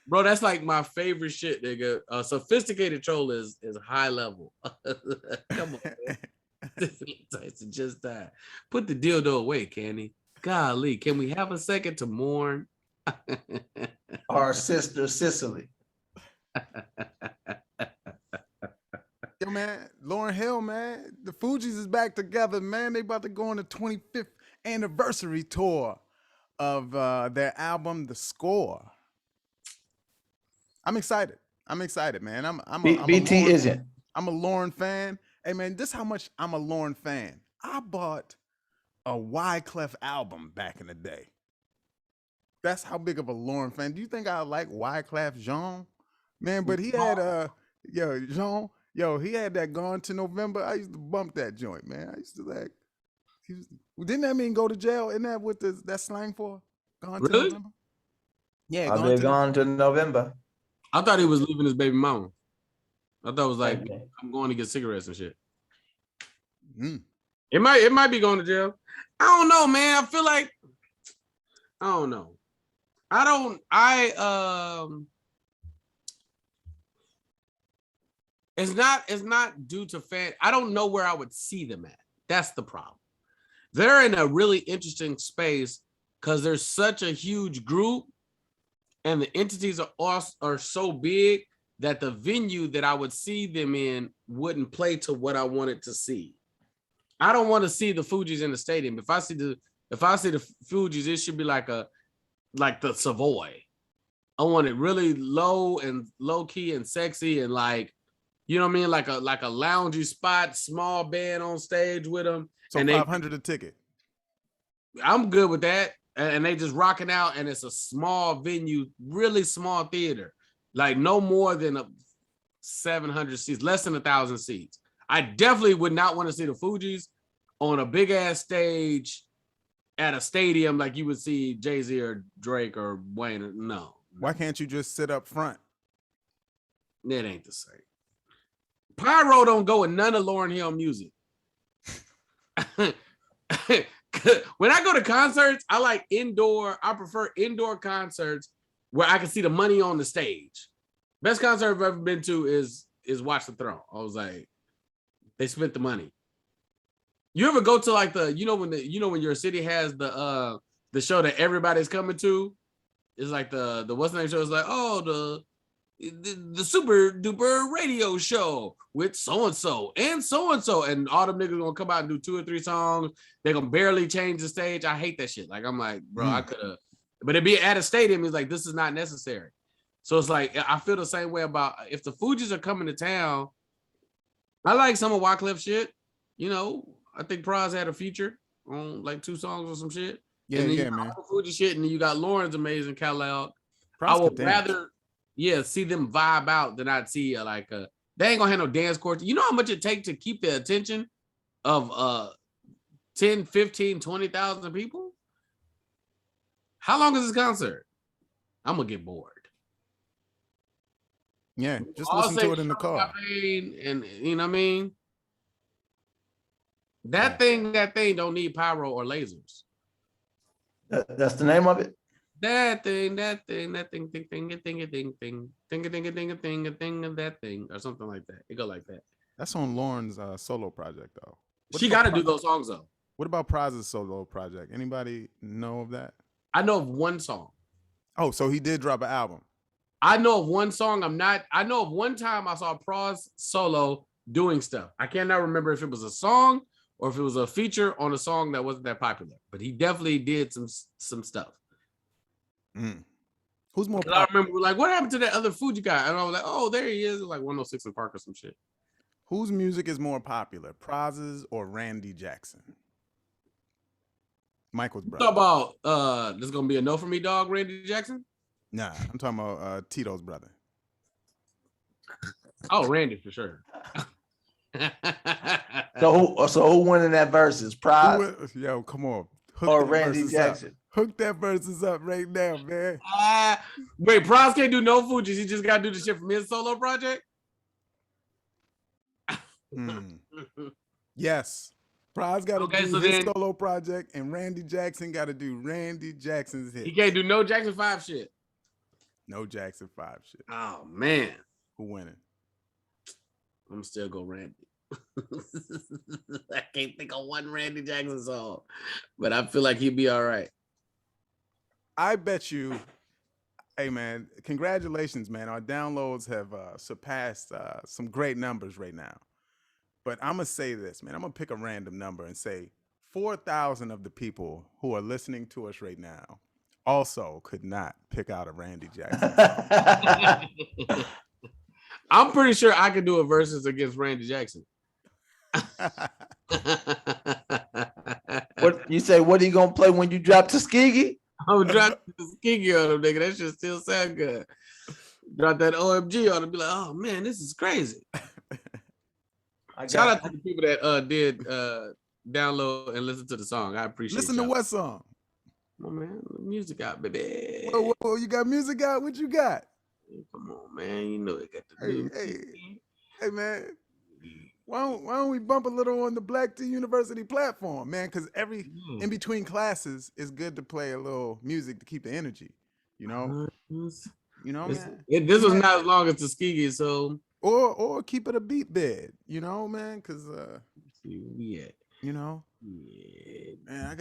Bro, that's like my favorite shit, nigga. A sophisticated troll is high level. Come on, man. Tyson just died. Put the dildo away, Candy. Golly, can we have a second to mourn? Our sister Cicely. Yo, man, Lauryn Hill, man. The Fugees is back together, man. They about to go on the 25th anniversary tour of their album, The Score. I'm excited. Man. BT isn't. I'm a Lauryn fan. Hey, man, this is how much I'm a Lauryn fan. I bought a Wyclef album back in the day. That's how big of a Lauryn fan. Do you think I like Wyclef Jean? Man, but he had Jean. Yo, he had that Gone to November. I used to bump that joint, man. I used to like. Didn't that mean go to jail? Isn't that what that slang for? Gone to November. Yeah, I've been gone to November. I thought he was leaving his baby mama. I thought it was like, I'm going to get cigarettes and shit. It might be going to jail. I don't know, man. I feel like I don't know. It's not due to fan. I don't know where I would see them at. That's the problem. They're in a really interesting space because there's such a huge group and the entities are so big that the venue that I would see them in wouldn't play to what I wanted to see. I don't want to see the Fugees in the stadium. If I see the Fugees, it should be like the Savoy. I want it really low key and sexy and like, you know what I mean? Like a loungy spot, small band on stage with them. So and $500 a ticket. I'm good with that. And they just rocking out, and it's a small venue, really small theater, like no more than 700 seats, less than 1,000 seats. I definitely would not want to see the Fugees on a big ass stage at a stadium like you would see Jay-Z or Drake or Wayne. No. Why can't you just sit up front? It ain't the same. Pyro don't go with none of Lauryn Hill music. When I go to concerts, I prefer indoor concerts where I can see the money on the stage. Best concert I've ever been to is Watch the Throne. I was like, they spent the money. You ever go to like when your city has the show that everybody's coming to? It's like the what's the name show? It's like, oh, the super duper radio show with so-and-so, and all them niggas gonna come out and do 2 or 3 songs. They're gonna barely change the stage. I hate that shit. Like, I'm like, bro, I could have, but it'd be at a stadium. It's like, this is not necessary. So it's like, I feel the same way about if the Fugees are coming to town. I like some of Wyclef shit. You know, I think Praz had a feature on like 2 songs or some shit. Yeah, and then man. Fugees shit, and then you got Lauren's amazing catalog. Praz I would rather. yeah, see them vibe out than I'd see like they ain't gonna have no dance course. You know how much it takes to keep the attention of 10, 15, 20,000 people? How long is this concert? I'm gonna get bored. Yeah, just I'll listen say to it in the car. And you know what I mean? That thing don't need pyro or lasers. That's the name of it. That thing, or something like that. It go like that. That's on Lauren's solo project, though. She got to do those songs though. What about Praz's solo project? Anybody know of that? I know of one song. Oh, so he did drop an album. I know of one song. I know of one time I saw Praz solo doing stuff. I cannot remember if it was a song or if it was a feature on a song that wasn't that popular, but he definitely did some stuff. Who's more popular? I remember like, what happened to that other Fuji guy? And I was like, oh, there he is, like 106 in Park or some shit. Whose music is more popular, Praz's or Randy Jackson? Michael's brother. Talk about this is gonna be a no for me, dog, Randy Jackson? Nah, I'm talking about Tito's brother. Oh, Randy for sure. So who winning that versus? Praz? Yo, come on. Or Randy Jackson? Hook that versus up right now, man. Wait, Praz can't do no Fugees. He just got to do the shit from his solo project? Yes. Praz got to do his solo project, and Randy Jackson got to do Randy Jackson's hit. He can't do no Jackson 5 shit. No Jackson 5 shit. Oh, man. Who winning? I'm still go Randy. I can't think of one Randy Jackson song, but I feel like he'd be all right. I bet you, hey man, congratulations, man. Our downloads have surpassed some great numbers right now. But I'm going to say this, man. I'm going to pick a random number and say 4,000 of the people who are listening to us right now also could not pick out a Randy Jackson song. I'm pretty sure I could do a versus against Randy Jackson. What you say? What are you gonna play when you drop Tuskegee? I'm gonna drop Tuskegee on him, nigga. That shit still sound good. Drop that OMG on him, be like, oh man, this is crazy. Shout out to the people that did download and listen to the song. I appreciate it. Listen to what song? Oh man, music out, baby. Whoa, you got music out? What you got? Come on, man. You know it got the new. Hey, man. Why don't we bump a little on the Black T University platform, man? Because in between classes, it's good to play a little music to keep the energy. You know, man. This was not as long as Tuskegee, so or keep it a beat bed. You know, man. Because yeah, you know, man, I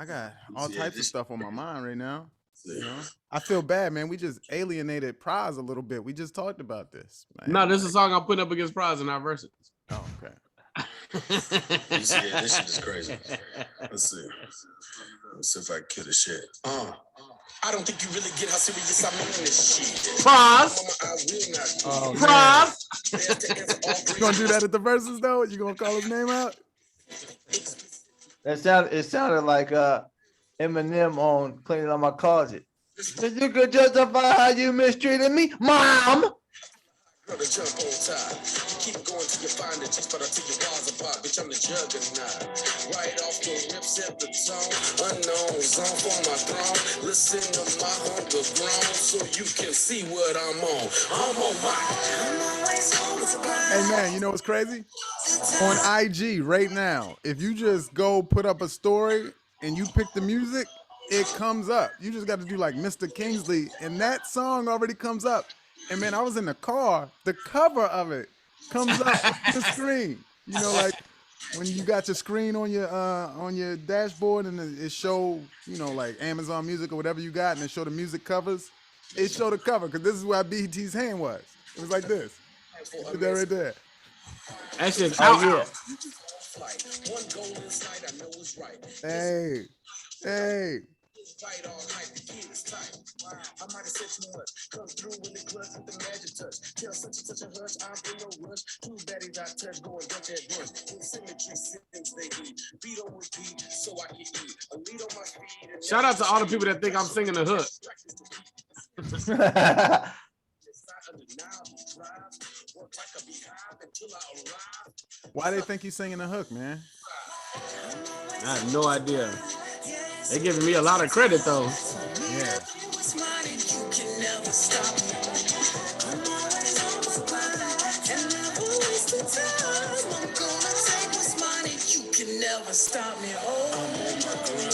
got all types of stuff on my mind right now. You know, I feel bad, man. We just alienated Praz a little bit. We just talked about this. Man. No, this is a song I'm putting up against Praz in our verses. Oh, okay. This shit is crazy. Let's see if I can kill the shit. I don't think you really get how serious I mean this shit. Praz. You gonna do that at the verses though? You gonna call his name out? It sounded like Eminem on Cleaning Out My Closet. You could justify how you mistreated me, Mom. Jump on top. Keep going till you find the chicks, but I take your walls apart. Bitch, I'm the juggernaut. Right off the rip, set the tone. Unknown zone for my throne. Listen to my hunger grown so you can see what I'm on. I'm on my. Hey man, you know what's crazy? On IG right now, if you just go put up a story and you pick the music, it comes up. You just got to do like Mr. Kingsley, and that song already comes up. And man, I was in the car. The cover of it comes up on the screen. You know, like when you got your screen on your dashboard and it show, you know, like Amazon Music or whatever you got, and it show the music covers. It showed the cover because this is where BET's hand was. It was like this. That right there. That shit's yeah. Hey. Fight all night, the kid is tight. Wow. I might have said too much. Come through with the clutch with the magic touch. Tell such and such a hush, I'm in no rush. Two baddies I touch, going Dutch at brunch. In symmetry, since they eat. Beat on repeat, so I can eat. A lead on my feet. Shout out to all the people that think I'm singing the hook. Why they think you singing the hook, man? I have no idea. They giving me a lot of credit though. Yeah. Never stop me. Oh, I'm on my grind.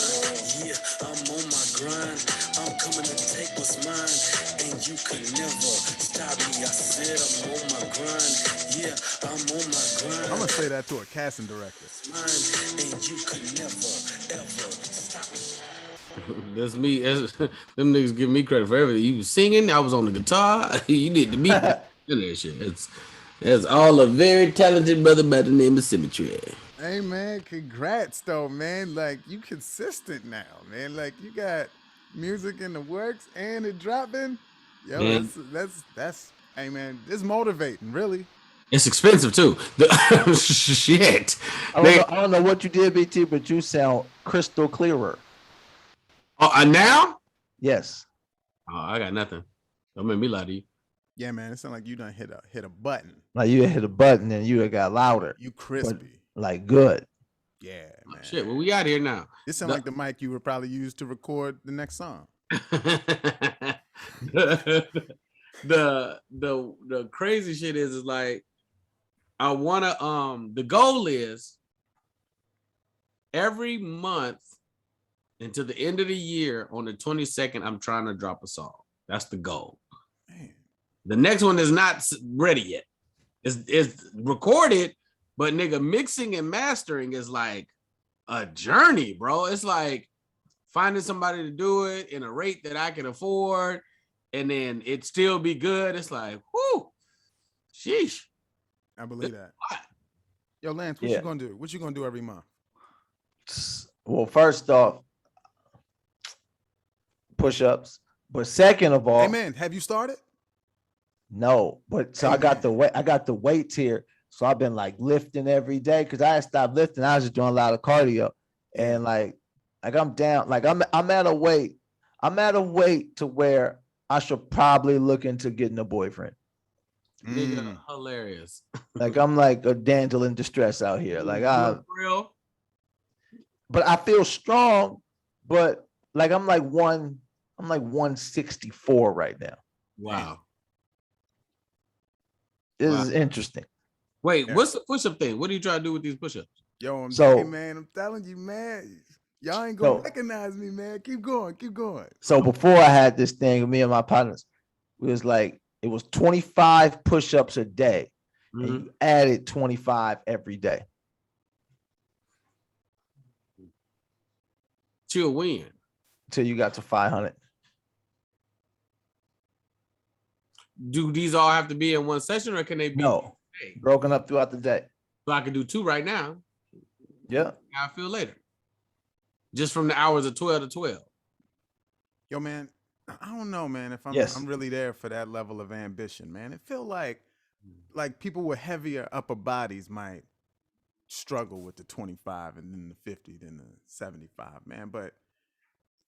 Yeah, I'm on my grind. I'm coming to take what's mine, and you can never stop me. I said I'm on my grind. Yeah, I'm on my grind. I'm gonna say that to a casting director. Mine, and you can never ever stop me. That's me. Them niggas give me credit for everything. You was singing, I was on the guitar. You need to meet that shit. It's all a very talented brother by the name of Symmetry. Hey man, congrats though, man. Like you consistent now, man. Like you got music in the works and it dropping. Yo, Man. that's hey man, it's motivating, really. It's expensive too. Shit. I don't know what you did, BT, but you sound crystal clearer. Oh, now? Yes. Oh, I got nothing. Don't make me lie to you. Yeah, man. It sounds like you done hit a button. Like you hit a button and you got louder. You crispy. Like good. Yeah, man. Shit, well, we out here now. This sounds like the mic you would probably use to record the next song. the crazy shit is like I wanna the goal is every month until the end of the year on the 22nd, I'm trying to drop a song. That's the goal. Man. The next one is not ready yet. It's recorded, but nigga, mixing and mastering is like a journey, bro. It's like finding somebody to do it in a rate that I can afford, and then it still be good. It's like, whoo, sheesh. I believe that. Yo, Lance, what you gonna do? What you gonna do every month? Well, first off, push-ups. But second of all, Hey man, have you started? no. But so I got the weights here. So I've been like lifting every day because I stopped lifting. I was just doing a lot of cardio. And like I'm down, like I'm at a weight. I'm at a weight to where I should probably look into getting a boyfriend. Nigga, hilarious. Like I'm like a damsel in distress out here. Like real. But I feel strong, but like I'm like 164 right now. Wow. This is interesting. Wait, what's the push-up thing? What are you trying to do with these push-ups? Yo, So- hey, man, I'm telling you, man. Y'all ain't gonna recognize me, man. Keep going, keep going. So before I had this thing, me and my partners, it was 25 push-ups a day. And you added 25 every day. Till when? Till you got to 500. Do these all have to be in one session, or can they be broken up throughout the day? So I can do 2 right now. Yeah. How I feel later. Just from the hours of 12 to 12. Yo, man, I don't know, man, if I'm really there for that level of ambition, man. It feel like people with heavier upper bodies might struggle with the 25 and then the 50, then the 75, man. But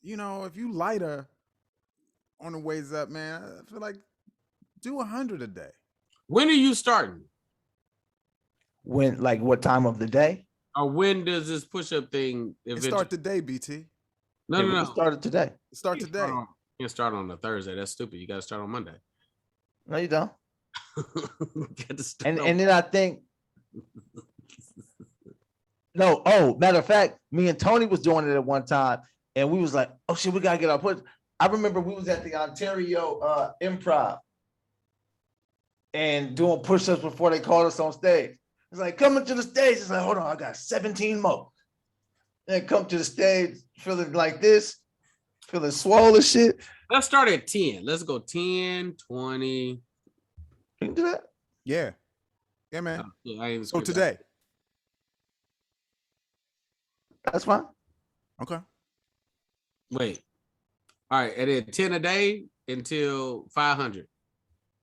you know, if you lighter on the ways up, man, I feel like do 100 a day. When are you starting? When, like, what time of the day? Or when does this push-up thing start today, BT? No. It started today. Start today. You can't start on a Thursday. That's stupid. You got to start on Monday. No, you don't. And then I think no. Oh, matter of fact, me and Tony was doing it at one time, and we was like, "Oh shit, we gotta get our push." I remember we was at the Ontario Improv and doing push-ups before they called us on stage. It's like coming to the stage. It's like, hold on, I got 17 more. Then come to the stage feeling like this, feeling swole as shit. Let's start at 10. Let's go 10, 20. You can do that. Yeah. Yeah, man. So today. That's fine. Okay. Wait. All right. And then 10 a day until 500.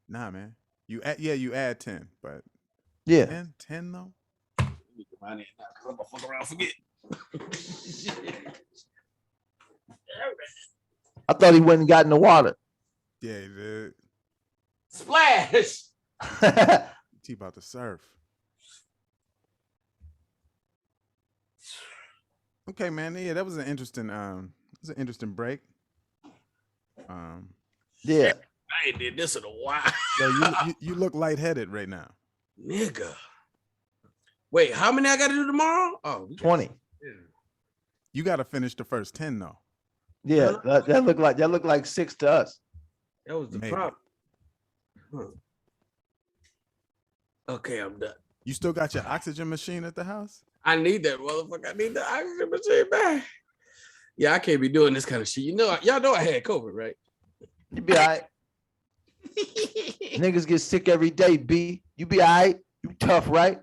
Nah, man. You add 10, but yeah. 10 though. I'm gonna fuck around, forget. I thought he went and got in the water. Yeah, he did. Splash. He about to surf. Okay, man. Yeah, that was an interesting break. Yeah. I ain't did this in a while. Yo, you look lightheaded right now. Nigga. Wait, how many I got to do tomorrow? Oh, 20. You got to finish the first 10 though. Yeah, that look like 6 to us. That was the Maybe. problem. Huh. Okay, I'm done. You still got your oxygen machine at the house? I need that motherfucker. I need the oxygen machine back. Yeah, I can't be doing this kind of shit. You know, y'all know I had COVID, right? You be all right. Niggas get sick every day, B. You be all right. You tough, right?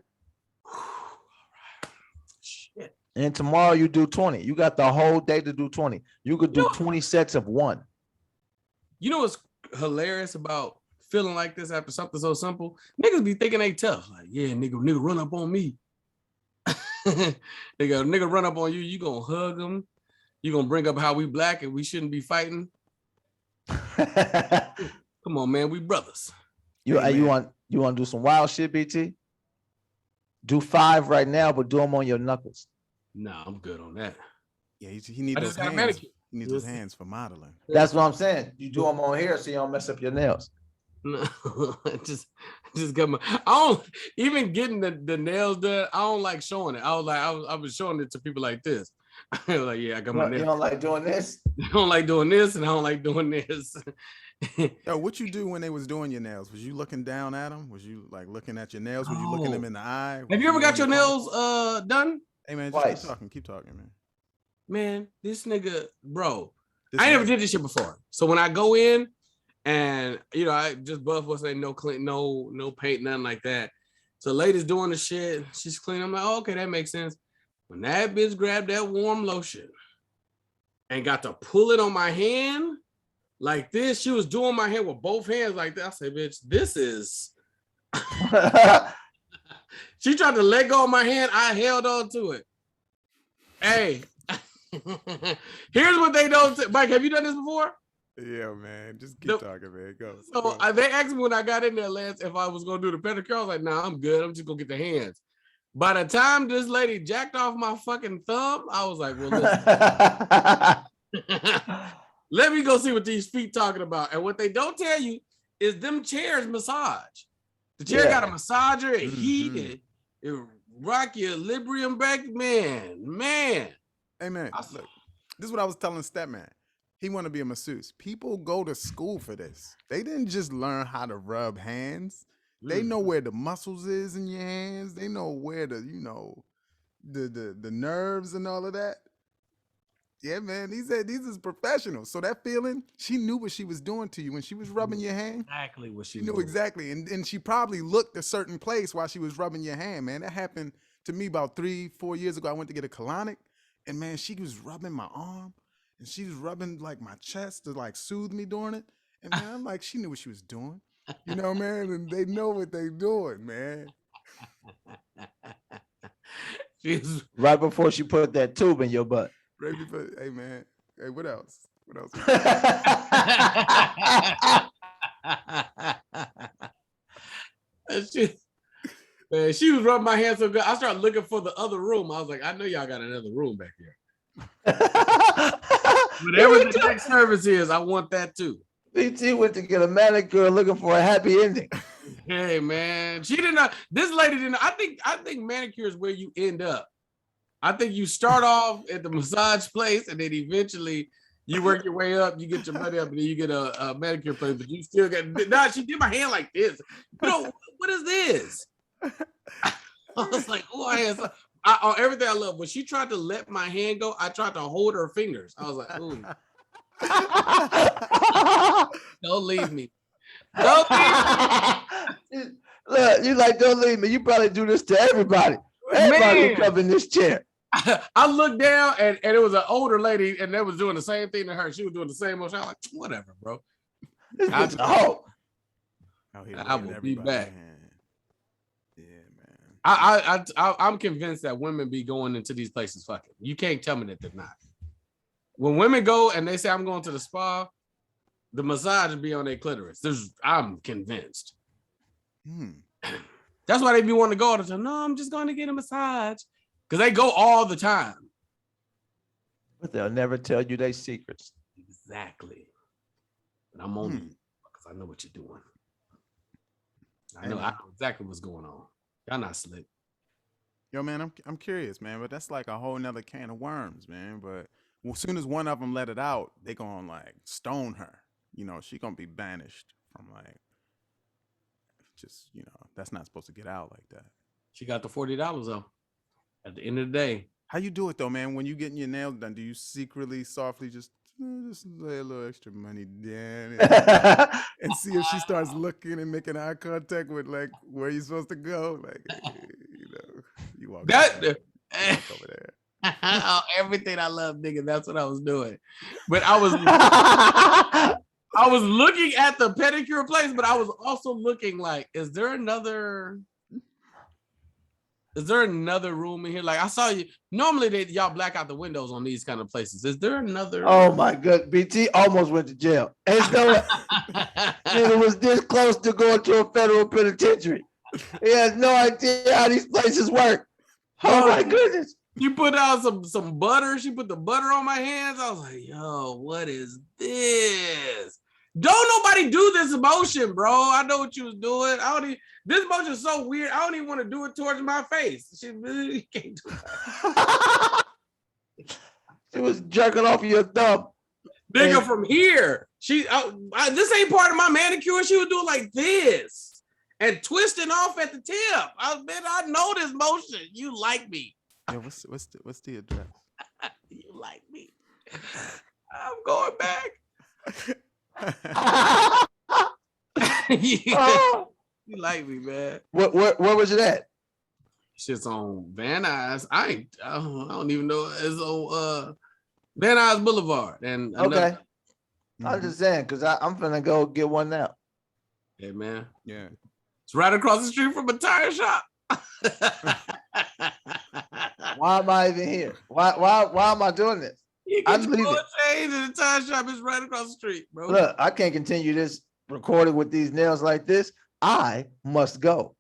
Shit. And tomorrow you do 20. You got the whole day to do 20. You could do 20 sets of 1. You know what's hilarious about feeling like this after something so simple? Niggas be thinking they tough. Like, yeah, nigga run up on me. nigga run up on you. You gonna hug them. You gonna bring up how we black and we shouldn't be fighting. Come on, man. We brothers. You want to do some wild shit, BT? Do 5 right now, but do them on your knuckles. Nah, I'm good on that. Yeah, he needs I those just got a hands. manicure. He needs those hands for modeling. That's what I'm saying. You do them on here so you don't mess up your nails. No, just got my. I don't even getting the nails done. I don't like showing it. I was showing it to people like this. I was like, yeah, I got my nails. You don't like doing this? I don't like doing this, and I don't like doing this. Yo, what you do when they was doing your nails? Was you looking down at them? Was you like looking at your nails? Were you looking them in the eye? Have you ever got your nails done? Hey man, Twice. just keep talking, man. Man, this nigga, bro. This I nigga- never did this shit before. So when I go in and you know, I just buff what's say no clean, no paint, nothing like that. So the lady's doing the shit, she's clean. I'm like, oh, okay, that makes sense. When that bitch grabbed that warm lotion and got to pull it on my hand like this, she was doing my hand with both hands like that. I said, bitch, this is. She tried to let go of my hand. I held on to it. Hey, here's what they don't say. Mike, have you done this before? Yeah, man. Just keep talking, man. Go. So they asked me when I got in there, Lance, if I was gonna do the pedicure. I was like, nah, I'm good. I'm just gonna get the hands. By the time this lady jacked off my fucking thumb, I was like, well, let me go see what these feet talking about. And what they don't tell you is them chairs massage. The chair got a massager, it heated, it rock your equilibrium back, man. Hey man, look, this is what I was telling Stepman. He want to be a masseuse. People go to school for this. They didn't just learn how to rub hands. They know where the muscles is in your hands. They know where the the nerves and all of that. Yeah, man. These is professionals. So that feeling, she knew what she was doing to you when she was rubbing your hand. Exactly what she knew doing. exactly, and she probably looked a certain place while she was rubbing your hand. Man, that happened to me about 3-4 years ago. I went to get a colonic, and man, she was rubbing my arm, and she was rubbing like my chest to like soothe me during it. And man, I'm like, she knew what she was doing, you know, man. And they know what they doing, man. Right before she put that tube in your butt. Right before, hey man, hey, what else? What else? She was rubbing my hand so good. I started looking for the other room. I was like, I know y'all got another room back here. Whatever the next service is, I want that too. BT went to get a manicure looking for a happy ending. Hey man, she did not. This lady didn't. I think manicure is where you end up. I think you start off at the massage place, and then eventually you work your way up. You get your money up, and then you get a manicure place. But you still got. Nah, she did my hand like this. You know what is this? I was like, oh, on everything I love. When she tried to let my hand go, I tried to hold her fingers. I was like, ooh. Don't leave me. Don't leave me. Look, you like, don't leave me. You probably do this to everybody. Everybody will come in this chair. I looked down and it was an older lady and they was doing the same thing to her. She was doing the same motion. I was like, whatever, bro. I will be back. Man. Yeah, man. I'm convinced that women be going into these places fucking. You can't tell me that they're not. When women go and they say I'm going to the spa, the massage will be on their clitoris. I'm convinced. That's why they be wanting to go all the time. No, I'm just going to get a massage. Because they go all the time. But they'll never tell you their secrets. Exactly. But I'm on you because I know what you're doing. I know exactly what's going on. Y'all not slick. Yo, man, I'm curious, man, but that's like a whole nother can of worms, man. But as soon as one of them let it out, they gonna like stone her. You know, she gonna be banished from like, just, you know, that's not supposed to get out like that. She got the $40 though. At the end of the day. How you do it though, man? When you getting your nails done, do you secretly, softly just lay a little extra money down and see if she starts looking and making eye contact with like where you supposed to go? Like, you know, you walk over there. Everything I love, nigga. That's what I was doing. But I was looking at the pedicure place, but I was also looking like, is there another room in here? Like I saw you. Normally y'all black out the windows on these kind of places. Is there another? Oh my God, BT almost went to jail. And so nigga was this close to going to a federal penitentiary. He has no idea how these places work. Oh my goodness. You put out some butter. She put the butter on my hands. I was like, yo, what is this? Don't nobody do this motion, bro. I know what you was doing. This motion is so weird. I don't even want to do it towards my face. She really can't do that. She was jerking off your thumb. Nigga, from here. This ain't part of my manicure. She would do it like this and twisting off at the tip. I know this motion. You like me. Yeah, what's the address? You like me. I'm going back. Yeah. You like me, man. Where was it at? Shit's on Van Nuys. I don't even know. It's on Van Nuys Boulevard. And okay. I'm just saying, because I'm finna go get one now. Hey, man. Yeah. It's right across the street from a tire shop. Why am I even here? Why am I doing this? You get your oil change and the tire shop is right across the street, bro. Look, I can't continue this recording with these nails like this. I must go.